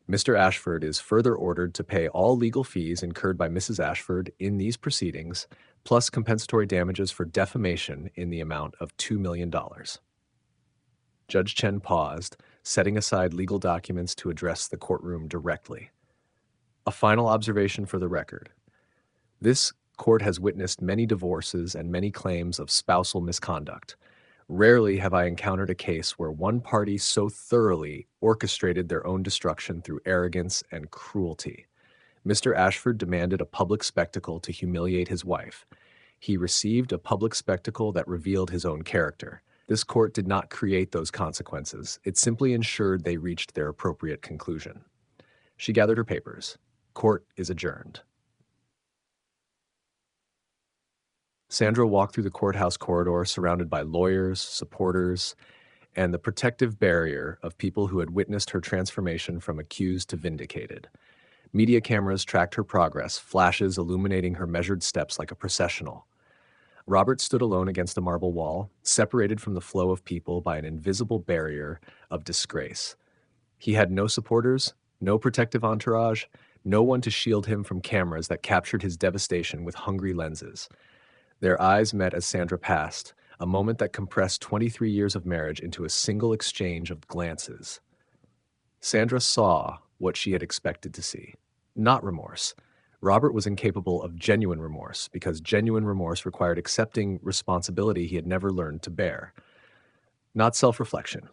Mr. Ashford is further ordered to pay all legal fees incurred by Mrs. Ashford in these proceedings, plus compensatory damages for defamation in the amount of $2 million. Judge Chen paused, setting aside legal documents to address the courtroom directly. A final observation for the record. This court has witnessed many divorces and many claims of spousal misconduct. Rarely have I encountered a case where one party so thoroughly orchestrated their own destruction through arrogance and cruelty. Mr. Ashford demanded a public spectacle to humiliate his wife. He received a public spectacle that revealed his own character. This court did not create those consequences. It simply ensured they reached their appropriate conclusion. She gathered her papers. Court is adjourned. Sandra walked through the courthouse corridor surrounded by lawyers, supporters, and the protective barrier of people who had witnessed her transformation from accused to vindicated. Media cameras tracked her progress, flashes illuminating her measured steps like a processional. Robert stood alone against a marble wall, separated from the flow of people by an invisible barrier of disgrace. He had no supporters, no protective entourage, no one to shield him from cameras that captured his devastation with hungry lenses. Their eyes met as Sandra passed, a moment that compressed 23 years of marriage into a single exchange of glances. Sandra saw what she had expected to see, not remorse. Robert was incapable of genuine remorse because genuine remorse required accepting responsibility he had never learned to bear, not self-reflection.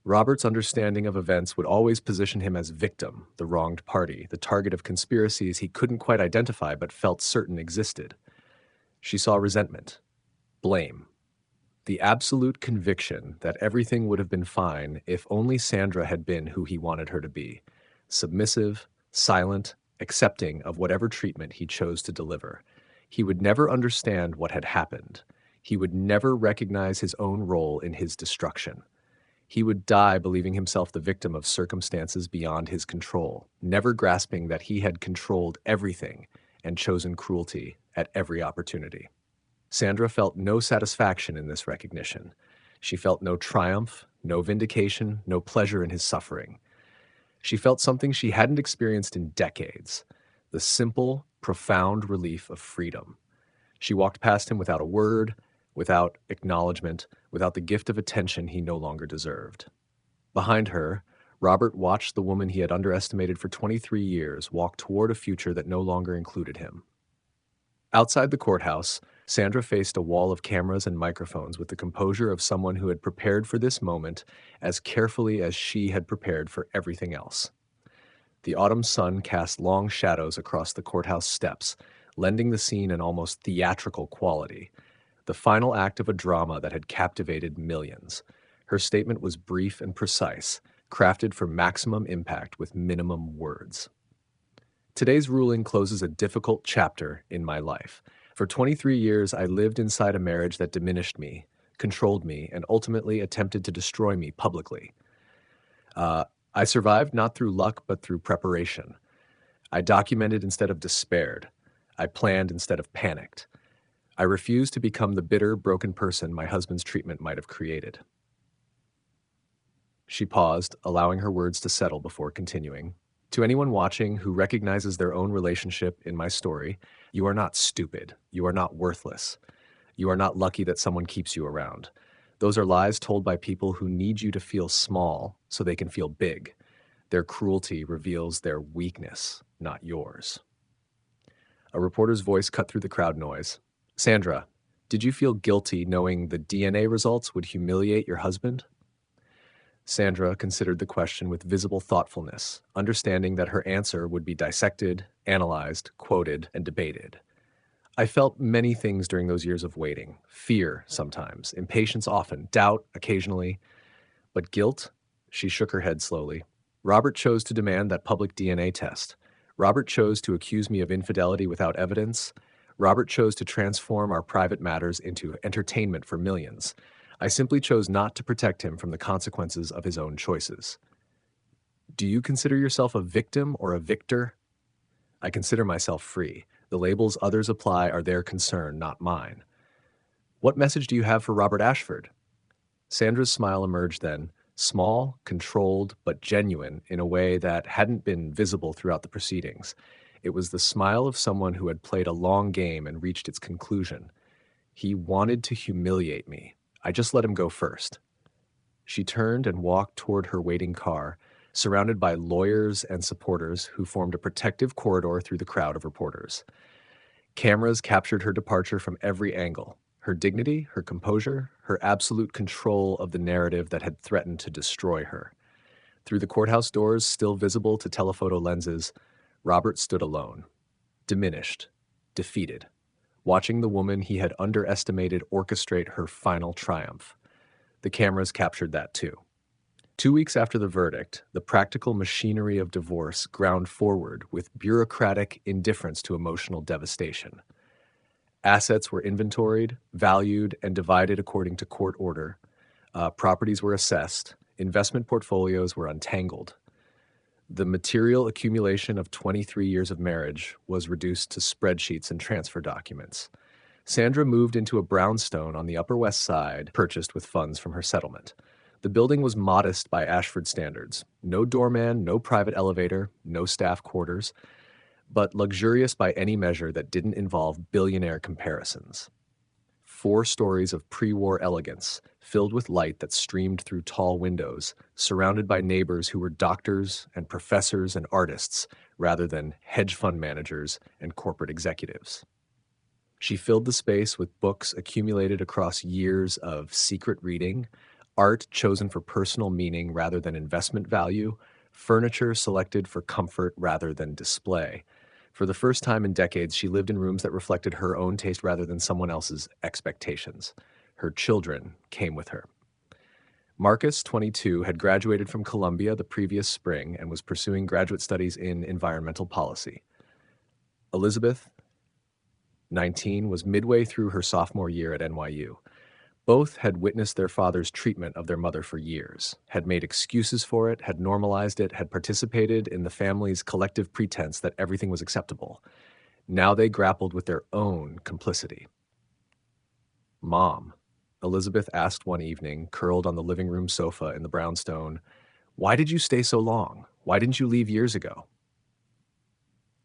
Robert's understanding of events would always position him as victim, the wronged party, the target of conspiracies he couldn't quite identify but felt certain existed. She saw resentment, blame, the absolute conviction that everything would have been fine if only Sandra had been who he wanted her to be, submissive, silent, accepting of whatever treatment he chose to deliver. He would never understand what had happened. He would never recognize his own role in his destruction. He would die believing himself the victim of circumstances beyond his control, never grasping that he had controlled everything and chosen cruelty at every opportunity. Sandra felt no satisfaction in this recognition. She felt no triumph, no vindication, no pleasure in his suffering. She felt something she hadn't experienced in decades, the simple, profound relief of freedom. She walked past him without a word, without acknowledgement, without the gift of attention he no longer deserved. Behind her, Robert watched the woman he had underestimated for 23 years walk toward a future that no longer included him. Outside the courthouse, Sandra faced a wall of cameras and microphones with the composure of someone who had prepared for this moment as carefully as she had prepared for everything else. The autumn sun cast long shadows across the courthouse steps, lending the scene an almost theatrical quality, the final act of a drama that had captivated millions. Her statement was brief and precise, crafted for maximum impact with minimum words. Today's ruling closes a difficult chapter in my life. For 23 years, I lived inside a marriage that diminished me, controlled me, and ultimately attempted to destroy me publicly. I survived not through luck, but through preparation. I documented instead of despaired. I planned instead of panicked. I refused to become the bitter, broken person my husband's treatment might have created. She paused, allowing her words to settle before continuing. To anyone watching who recognizes their own relationship in my story, you are not stupid. You are not worthless. You are not lucky that someone keeps you around. Those are lies told by people who need you to feel small so they can feel big. Their cruelty reveals their weakness, not yours. A reporter's voice cut through the crowd noise. Sandra, did you feel guilty knowing the DNA results would humiliate your husband? Sandra considered the question with visible thoughtfulness, understanding that her answer would be dissected, analyzed, quoted, and debated. I felt many things during those years of waiting. Fear sometimes, impatience often, doubt occasionally. But guilt? She shook her head slowly. Robert chose to demand that public DNA test. Robert chose to accuse me of infidelity without evidence. Robert chose to transform our private matters into entertainment for millions. I simply chose not to protect him from the consequences of his own choices. Do you consider yourself a victim or a victor? I consider myself free. The labels others apply are their concern, not mine. What message do you have for Robert Ashford? Sandra's smile emerged then, small, controlled, but genuine in a way that hadn't been visible throughout the proceedings. It was the smile of someone who had played a long game and reached its conclusion. He wanted to humiliate me. I just let him go first. She turned and walked toward her waiting car, surrounded by lawyers and supporters who formed a protective corridor through the crowd of reporters. Cameras captured her departure from every angle, her dignity, her composure, her absolute control of the narrative that had threatened to destroy her. Through the courthouse doors, still visible to telephoto lenses, Robert stood alone, diminished, defeated, watching the woman he had underestimated orchestrate her final triumph. The cameras captured that too. 2 weeks after the verdict, the practical machinery of divorce ground forward with bureaucratic indifference to emotional devastation. Assets were inventoried, valued, and divided according to court order. Properties were assessed. Investment portfolios were untangled. The material accumulation of 23 years of marriage was reduced to spreadsheets and transfer documents. Sandra moved into a brownstone on the Upper West Side, purchased with funds from her settlement. The building was modest by Ashford standards. No doorman, no private elevator, no staff quarters, but luxurious by any measure that didn't involve billionaire comparisons. 4 stories of pre-war elegance, filled with light that streamed through tall windows, surrounded by neighbors who were doctors and professors and artists, rather than hedge fund managers and corporate executives. She filled the space with books accumulated across years of secret reading, art chosen for personal meaning rather than investment value, furniture selected for comfort rather than display. For the first time in decades, she lived in rooms that reflected her own taste rather than someone else's expectations. Her children came with her. Marcus, 22, had graduated from Columbia the previous spring and was pursuing graduate studies in environmental policy. Elizabeth, 19, was midway through her sophomore year at NYU. Both had witnessed their father's treatment of their mother for years, had made excuses for it, had normalized it, had participated in the family's collective pretense that everything was acceptable. Now they grappled with their own complicity. "Mom," Elizabeth asked one evening, curled on the living room sofa in the brownstone, "why did you stay so long? Why didn't you leave years ago?"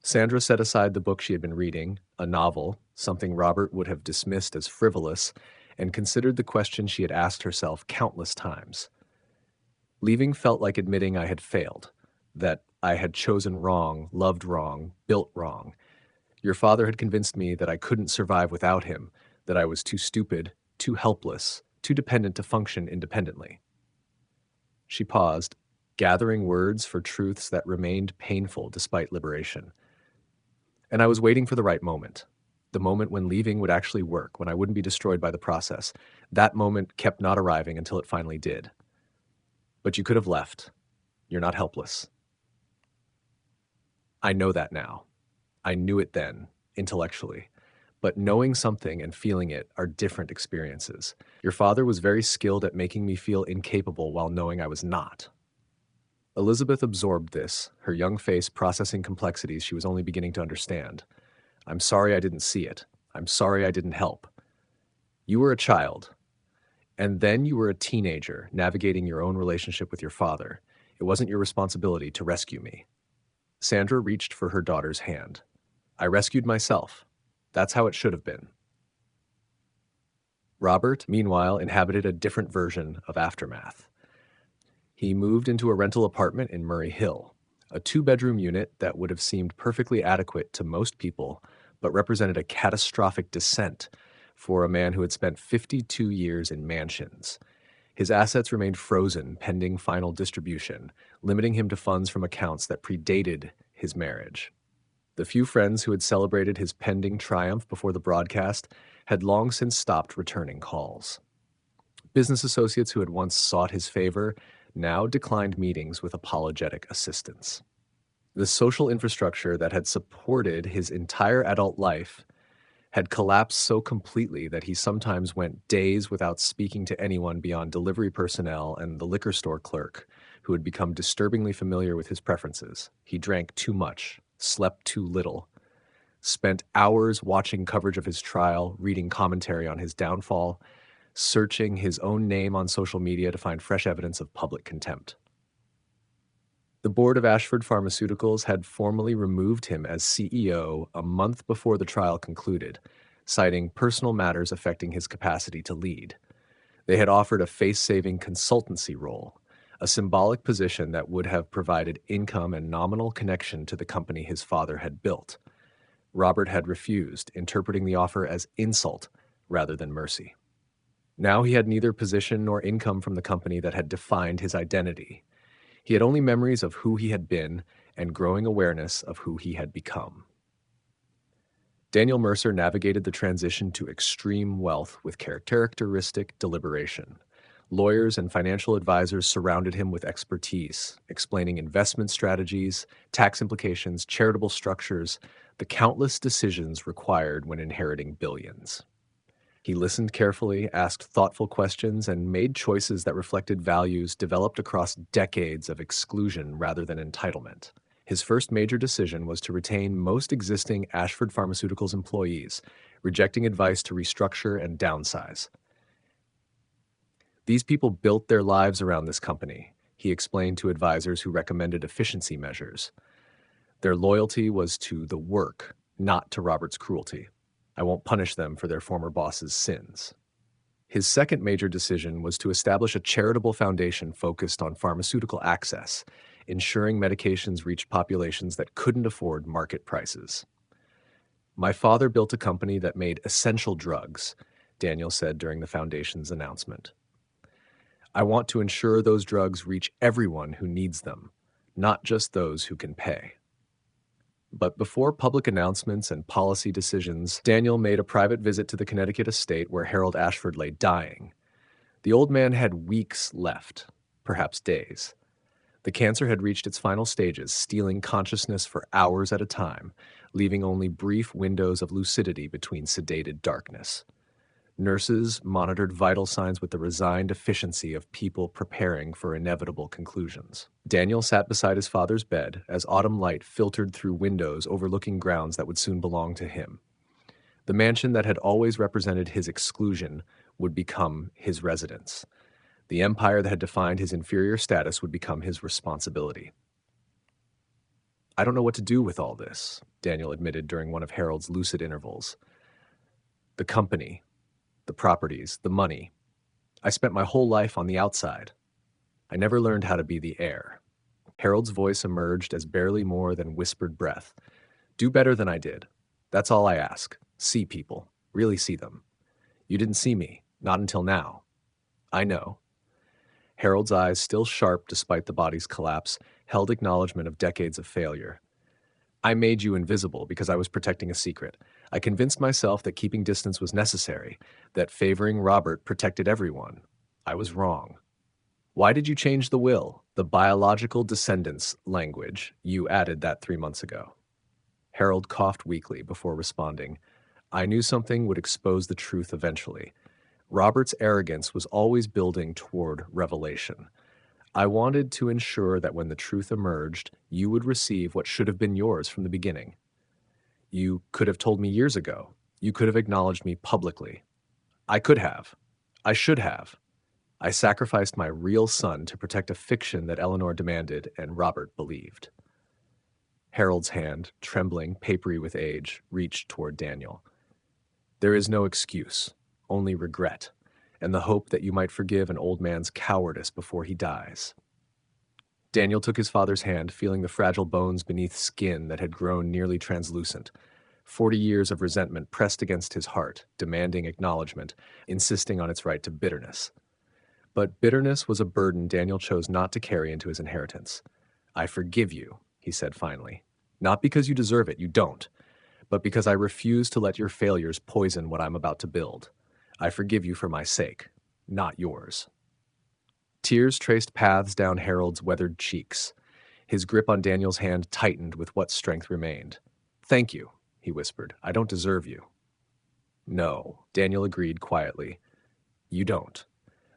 Sandra set aside the book she had been reading, a novel, something Robert would have dismissed as frivolous, and considered the question she had asked herself countless times. Leaving felt like admitting I had failed, that I had chosen wrong, loved wrong, built wrong. Your father had convinced me that I couldn't survive without him, that I was too stupid, too helpless, too dependent to function independently. She paused, gathering words for truths that remained painful despite liberation. And I was waiting for the right moment. The moment when leaving would actually work, when I wouldn't be destroyed by the process. That moment kept not arriving until it finally did. But you could have left. You're not helpless. I know that now. I knew it then, intellectually. But knowing something and feeling it are different experiences. Your father was very skilled at making me feel incapable while knowing I was not. Elizabeth absorbed this, her young face processing complexities she was only beginning to understand. I'm sorry I didn't see it. I'm sorry I didn't help. You were a child, and then you were a teenager navigating your own relationship with your father. It wasn't your responsibility to rescue me. Sandra reached for her daughter's hand. I rescued myself. That's how it should have been. Robert, meanwhile, inhabited a different version of aftermath. He moved into a rental apartment in Murray Hill, a 2-bedroom unit that would have seemed perfectly adequate to most people, but represented a catastrophic descent for a man who had spent 52 years in mansions. His assets remained frozen pending final distribution, limiting him to funds from accounts that predated his marriage. The few friends who had celebrated his pending triumph before the broadcast had long since stopped returning calls. Business associates who had once sought his favor now declined meetings with apologetic assistance. The social infrastructure that had supported his entire adult life had collapsed so completely that he sometimes went days without speaking to anyone beyond delivery personnel and the liquor store clerk, who had become disturbingly familiar with his preferences. He drank too much, slept too little, spent hours watching coverage of his trial, reading commentary on his downfall, searching his own name on social media to find fresh evidence of public contempt. The board of Ashford Pharmaceuticals had formally removed him as CEO a month before the trial concluded, citing personal matters affecting his capacity to lead. They had offered a face-saving consultancy role, a symbolic position that would have provided income and nominal connection to the company his father had built. Robert had refused, interpreting the offer as insult rather than mercy. Now he had neither position nor income from the company that had defined his identity. He had only memories of who he had been and growing awareness of who he had become. Daniel Mercer navigated the transition to extreme wealth with characteristic deliberation. Lawyers and financial advisors surrounded him with expertise, explaining investment strategies, tax implications, charitable structures, the countless decisions required when inheriting billions. He listened carefully, asked thoughtful questions, and made choices that reflected values developed across decades of exclusion rather than entitlement. His first major decision was to retain most existing Ashford Pharmaceuticals employees, rejecting advice to restructure and downsize. These people built their lives around this company, he explained to advisors who recommended efficiency measures. Their loyalty was to the work, not to Robert's cruelty. I won't punish them for their former boss's sins. His second major decision was to establish a charitable foundation focused on pharmaceutical access, ensuring medications reached populations that couldn't afford market prices. My father built a company that made essential drugs, Daniel said during the foundation's announcement. I want to ensure those drugs reach everyone who needs them, not just those who can pay. But before public announcements and policy decisions, Daniel made a private visit to the Connecticut estate where Harold Ashford lay dying. The old man had weeks left, perhaps days. The cancer had reached its final stages, stealing consciousness for hours at a time, leaving only brief windows of lucidity between sedated darkness. Nurses monitored vital signs with the resigned efficiency of people preparing for inevitable conclusions. Daniel sat beside his father's bed as autumn light filtered through windows overlooking grounds that would soon belong to him. The mansion that had always represented his exclusion would become his residence. The empire that had defined his inferior status would become his responsibility. I don't know what to do with all this, Daniel admitted during one of Harold's lucid intervals. The company, the properties, the money. I spent my whole life on the outside. I never learned how to be the heir. Harold's voice emerged as barely more than whispered breath. Do better than I did. That's all I ask. See people. Really see them. You didn't see me. Not until now. I know. Harold's eyes, still sharp despite the body's collapse, held acknowledgement of decades of failure. I made you invisible because I was protecting a secret. I convinced myself that keeping distance was necessary, that favoring Robert protected everyone. I was wrong. Why did you change the will, the biological descendants language? You added that 3 months ago. Harold coughed weakly before responding. I knew something would expose the truth eventually. Robert's arrogance was always building toward revelation. I wanted to ensure that when the truth emerged, you would receive what should have been yours from the beginning. You could have told me years ago. You could have acknowledged me publicly. I could have. I should have. I sacrificed my real son to protect a fiction that Eleanor demanded and Robert believed. Harold's hand, trembling, papery with age, reached toward Daniel. There is no excuse, only regret, and the hope that you might forgive an old man's cowardice before he dies. Daniel took his father's hand, feeling the fragile bones beneath skin that had grown nearly translucent. 40 years of resentment pressed against his heart, demanding acknowledgement, insisting on its right to bitterness. But bitterness was a burden Daniel chose not to carry into his inheritance. I forgive you, he said finally. Not because you deserve it, you don't, but because I refuse to let your failures poison what I'm about to build. I forgive you for my sake, not yours. Tears traced paths down Harold's weathered cheeks. His grip on Daniel's hand tightened with what strength remained. Thank you, he whispered. I don't deserve you. No, Daniel agreed quietly. You don't.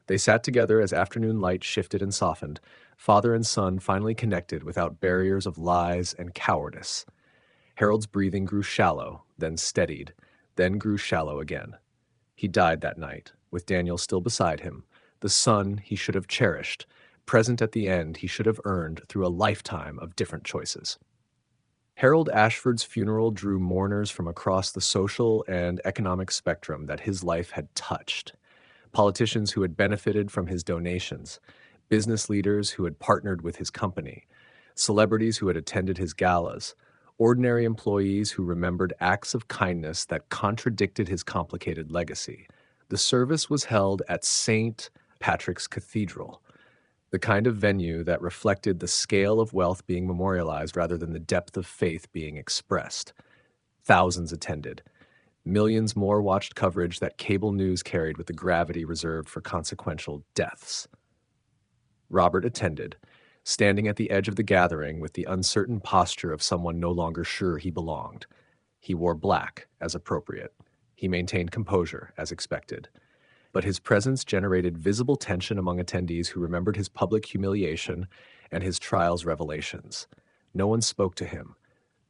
They sat together as afternoon light shifted and softened. Father and son finally connected without barriers of lies and cowardice. Harold's breathing grew shallow, then steadied, then grew shallow again. He died that night, with Daniel still beside him, the son he should have cherished, present at the end he should have earned through a lifetime of different choices. Harold Ashford's funeral drew mourners from across the social and economic spectrum that his life had touched. Politicians who had benefited from his donations, business leaders who had partnered with his company, celebrities who had attended his galas, ordinary employees who remembered acts of kindness that contradicted his complicated legacy. The service was held at St. Patrick's Cathedral, the kind of venue that reflected the scale of wealth being memorialized rather than the depth of faith being expressed. Thousands attended. Millions more watched coverage that cable news carried with the gravity reserved for consequential deaths. Robert attended, standing at the edge of the gathering with the uncertain posture of someone no longer sure he belonged. He wore black, as appropriate. He maintained composure, as expected. But his presence generated visible tension among attendees who remembered his public humiliation and his trial's revelations. No one spoke to him.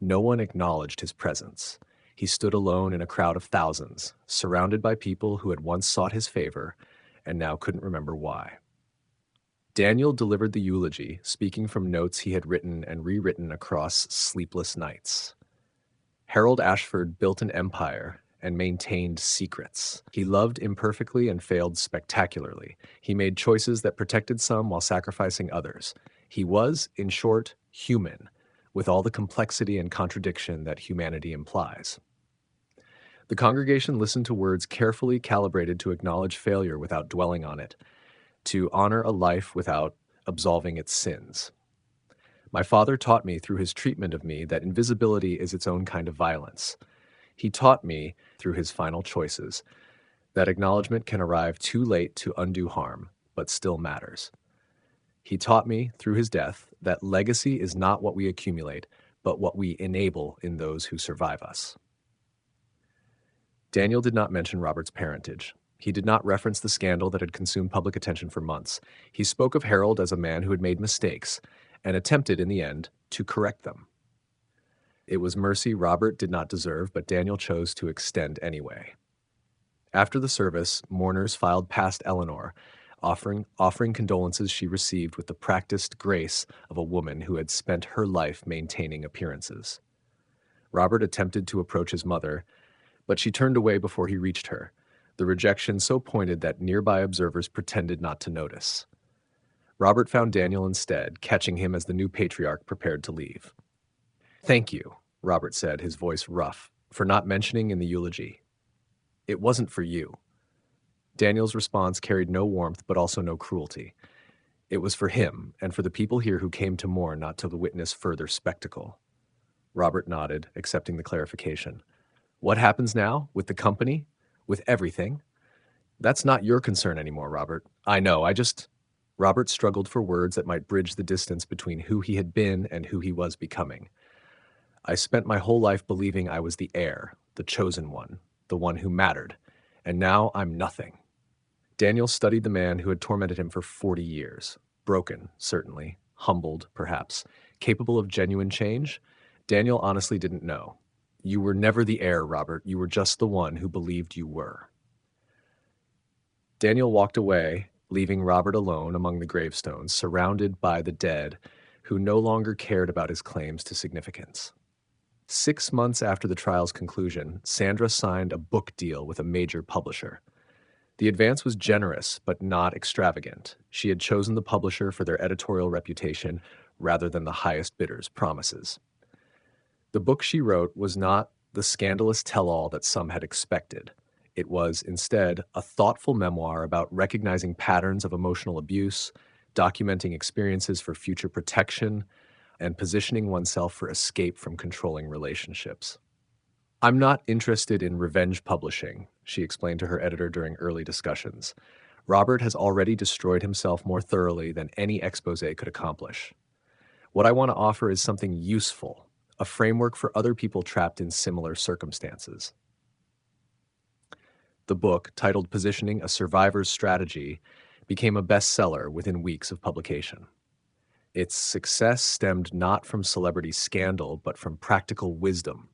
No one acknowledged his presence. He stood alone in a crowd of thousands, surrounded by people who had once sought his favor and now couldn't remember why. Daniel delivered the eulogy, speaking from notes he had written and rewritten across sleepless nights. Harold Ashford built an empire, and maintained secrets. He loved imperfectly and failed spectacularly. He made choices that protected some while sacrificing others. He was, in short, human, with all the complexity and contradiction that humanity implies. The congregation listened to words carefully calibrated to acknowledge failure without dwelling on it, to honor a life without absolving its sins. My father taught me through his treatment of me that invisibility is its own kind of violence. He taught me, through his final choices, that acknowledgement can arrive too late to undo harm, but still matters. He taught me, through his death, that legacy is not what we accumulate, but what we enable in those who survive us. Daniel did not mention Robert's parentage. He did not reference the scandal that had consumed public attention for months. He spoke of Harold as a man who had made mistakes and attempted, in the end, to correct them. It was mercy Robert did not deserve, but Daniel chose to extend anyway. After the service, mourners filed past Eleanor, offering condolences she received with the practiced grace of a woman who had spent her life maintaining appearances. Robert attempted to approach his mother, but she turned away before he reached her, the rejection so pointed that nearby observers pretended not to notice. Robert found Daniel instead, catching him as the new patriarch prepared to leave. "Thank you," Robert said, his voice rough, "for not mentioning in the eulogy. It wasn't for you." Daniel's response carried no warmth but also no cruelty. It was for him and for the people here who came to mourn, not to witness further spectacle. Robert nodded, accepting the clarification. "What happens now? With the company? With everything? That's not your concern anymore, Robert. I know, Robert struggled for words that might bridge the distance between who he had been and who he was becoming. "I spent my whole life believing I was the heir, the chosen one, the one who mattered, and now I'm nothing." Daniel studied the man who had tormented him for 40 years. Broken, certainly. Humbled, perhaps. Capable of genuine change? Daniel honestly didn't know. "You were never the heir, Robert. You were just the one who believed you were." Daniel walked away, leaving Robert alone among the gravestones, surrounded by the dead who no longer cared about his claims to significance. 6 months after the trial's conclusion, Sandra signed a book deal with a major publisher. The advance was generous, but not extravagant. She had chosen the publisher for their editorial reputation rather than the highest bidder's promises. The book she wrote was not the scandalous tell-all that some had expected. It was, instead, a thoughtful memoir about recognizing patterns of emotional abuse, documenting experiences for future protection, and positioning oneself for escape from controlling relationships. "I'm not interested in revenge publishing," she explained to her editor during early discussions. "Robert has already destroyed himself more thoroughly than any exposé could accomplish. What I want to offer is something useful, a framework for other people trapped in similar circumstances." The book, titled Positioning: A Survivor's Strategy, became a bestseller within weeks of publication. Its success stemmed not from celebrity scandal, but from practical wisdom.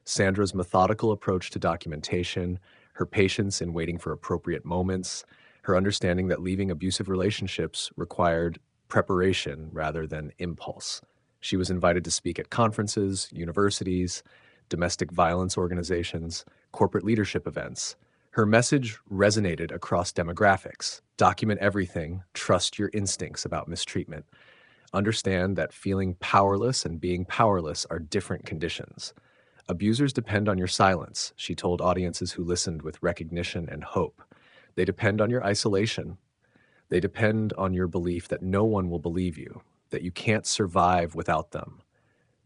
Sandra's methodical approach to documentation, her patience in waiting for appropriate moments, her understanding that leaving abusive relationships required preparation rather than impulse. She was invited to speak at conferences, universities, domestic violence organizations, corporate leadership events. Her message resonated across demographics. Document everything, trust your instincts about mistreatment. Understand that feeling powerless and being powerless are different conditions. Abusers depend on your silence, she told audiences who listened with recognition and hope. They depend on your isolation. They depend on your belief that no one will believe you, that you can't survive without them,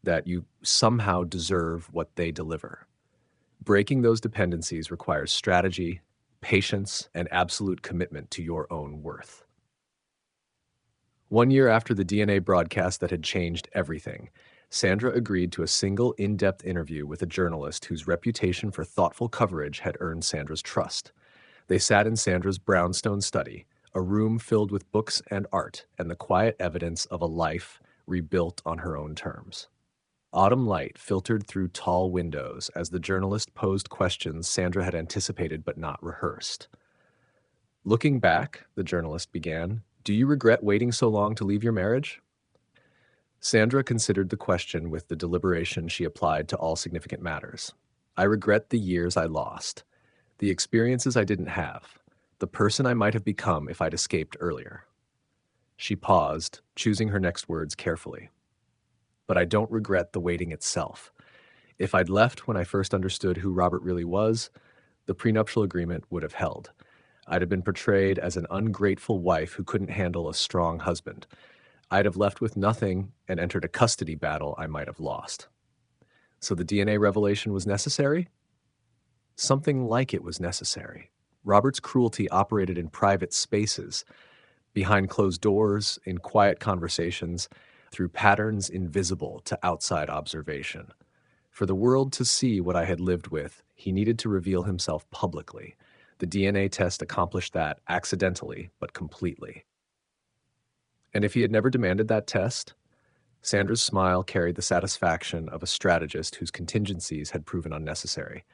that you somehow deserve what they deliver. Breaking those dependencies requires strategy, patience, and absolute commitment to your own worth. 1 year after the DNA broadcast that had changed everything, Sandra agreed to a single in-depth interview with a journalist whose reputation for thoughtful coverage had earned Sandra's trust. They sat in Sandra's brownstone study, a room filled with books and art and the quiet evidence of a life rebuilt on her own terms. Autumn light filtered through tall windows as the journalist posed questions Sandra had anticipated but not rehearsed. "Looking back," the journalist began, "do you regret waiting so long to leave your marriage?" Sandra considered the question with the deliberation she applied to all significant matters. I regret the years I lost, the experiences I didn't have, the person I might have become if I'd escaped earlier. She paused, choosing her next words carefully. But I don't regret the waiting itself. If I'd left when I first understood who Robert really was, the prenuptial agreement would have held. I'd have been portrayed as an ungrateful wife who couldn't handle a strong husband. I'd have left with nothing and entered a custody battle I might have lost. So the DNA revelation was necessary? Something like it was necessary. Robert's cruelty operated in private spaces, behind closed doors, in quiet conversations, through patterns invisible to outside observation. For the world to see what I had lived with, he needed to reveal himself publicly. The DNA test accomplished that accidentally, but completely. And if he had never demanded that test, Sandra's smile carried the satisfaction of a strategist whose contingencies had proven unnecessary.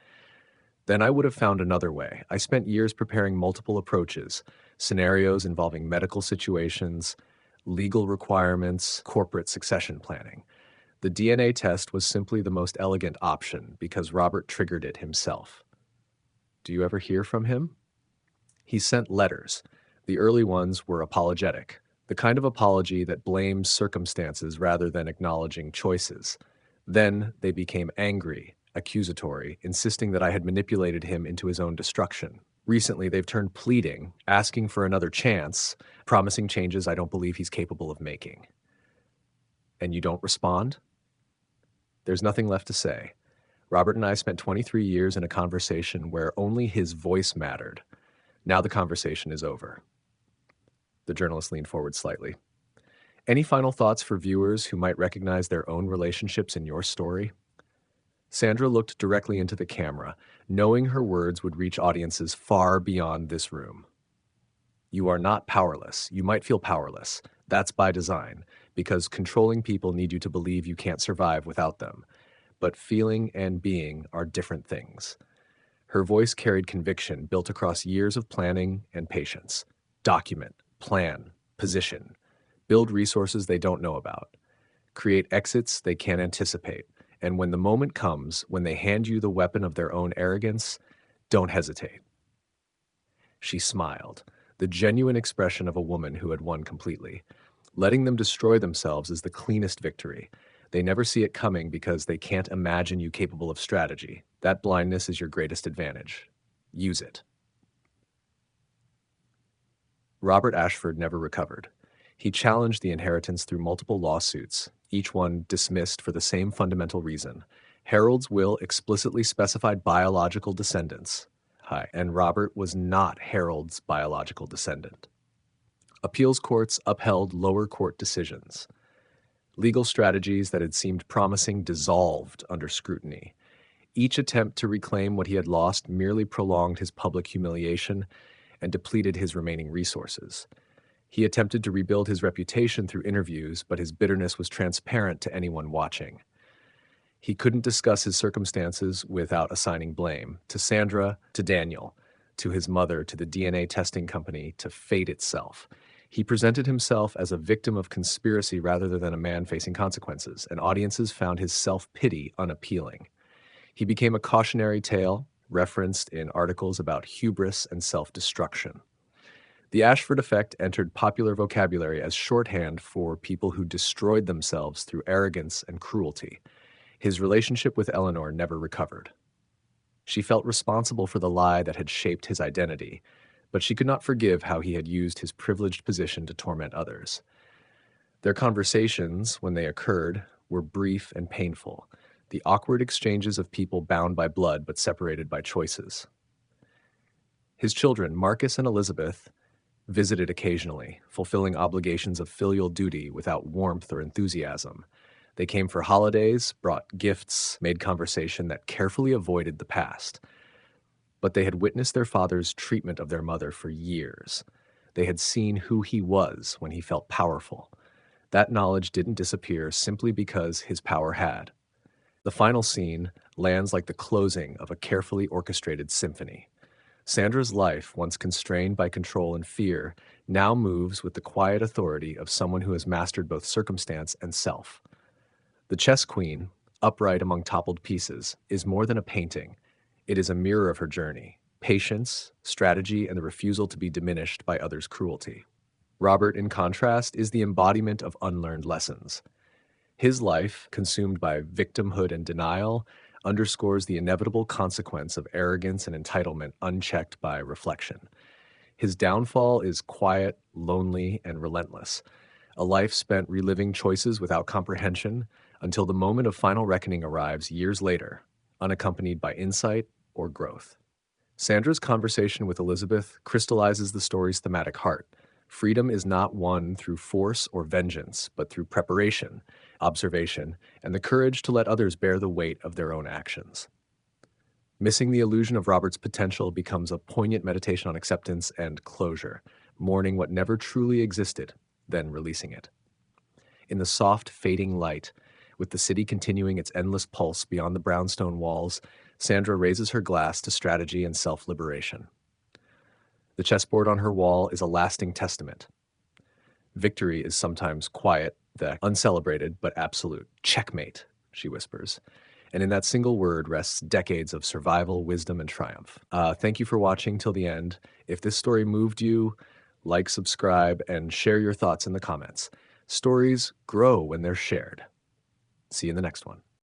Then I would have found another way. I spent years preparing multiple approaches, scenarios involving medical situations, legal requirements, corporate succession planning. The DNA test was simply the most elegant option because Robert triggered it himself. Do you ever hear from him? He sent letters. The early ones were apologetic, the kind of apology that blames circumstances rather than acknowledging choices. Then they became angry, accusatory, insisting that I had manipulated him into his own destruction. Recently, they've turned pleading, asking for another chance, promising changes I don't believe he's capable of making. And you don't respond? There's nothing left to say. Robert and I spent 23 years in a conversation where only his voice mattered. Now the conversation is over. The journalist leaned forward slightly. Any final thoughts for viewers who might recognize their own relationships in your story? Sandra looked directly into the camera, knowing her words would reach audiences far beyond this room. You are not powerless. You might feel powerless. That's by design, because controlling people need you to believe you can't survive without them. But feeling and being are different things. Her voice carried conviction built across years of planning and patience. Document, plan, position. Build resources they don't know about. Create exits they can't anticipate. And when the moment comes, when they hand you the weapon of their own arrogance, don't hesitate. She smiled, the genuine expression of a woman who had won completely. Letting them destroy themselves is the cleanest victory. They never see it coming because they can't imagine you capable of strategy. That blindness is your greatest advantage. Use it. Robert Ashford never recovered. He challenged the inheritance through multiple lawsuits, each one dismissed for the same fundamental reason. Harold's will explicitly specified biological descendants. And Robert was not Harold's biological descendant. Appeals courts upheld lower court decisions. Legal strategies that had seemed promising dissolved under scrutiny. Each attempt to reclaim what he had lost merely prolonged his public humiliation and depleted his remaining resources. He attempted to rebuild his reputation through interviews, but his bitterness was transparent to anyone watching. He couldn't discuss his circumstances without assigning blame to Sandra, to Daniel, to his mother, to the DNA testing company, to fate itself. He presented himself as a victim of conspiracy rather than a man facing consequences, and audiences found his self-pity unappealing. He became a cautionary tale, referenced in articles about hubris and self-destruction. The Ashford effect entered popular vocabulary as shorthand for people who destroyed themselves through arrogance and cruelty. His relationship with Eleanor never recovered. She felt responsible for the lie that had shaped his identity, but she could not forgive how he had used his privileged position to torment others. Their conversations, when they occurred, were brief and painful, the awkward exchanges of people bound by blood but separated by choices. His children, Marcus and Elizabeth, visited occasionally, fulfilling obligations of filial duty without warmth or enthusiasm. They came for holidays, brought gifts, made conversation that carefully avoided the past. But they had witnessed their father's treatment of their mother for years. They had seen who he was when he felt powerful. That knowledge didn't disappear simply because his power had. The final scene lands like the closing of a carefully orchestrated symphony. Sandra's life, once constrained by control and fear, now moves with the quiet authority of someone who has mastered both circumstance and self. The chess queen, upright among toppled pieces, is more than a painting. It is a mirror of her journey, patience, strategy, and the refusal to be diminished by others' cruelty. Robert, in contrast, is the embodiment of unlearned lessons. His life, consumed by victimhood and denial, underscores the inevitable consequence of arrogance and entitlement unchecked by reflection. His downfall is quiet, lonely, and relentless, a life spent reliving choices without comprehension until the moment of final reckoning arrives years later, unaccompanied by insight or growth. Sandra's conversation with Elizabeth crystallizes the story's thematic heart. Freedom is not won through force or vengeance, but through preparation, observation, and the courage to let others bear the weight of their own actions. Missing the illusion of Robert's potential becomes a poignant meditation on acceptance and closure, mourning what never truly existed, then releasing it. In the soft, fading light, with the city continuing its endless pulse beyond the brownstone walls, Sandra raises her glass to strategy and self-liberation. The chessboard on her wall is a lasting testament. Victory is sometimes quiet, uncelebrated, but absolute. Checkmate, she whispers. And in that single word rests decades of survival, wisdom, and triumph. Thank you for watching till the end. If this story moved you, like, subscribe, and share your thoughts in the comments. Stories grow when they're shared. See you in the next one.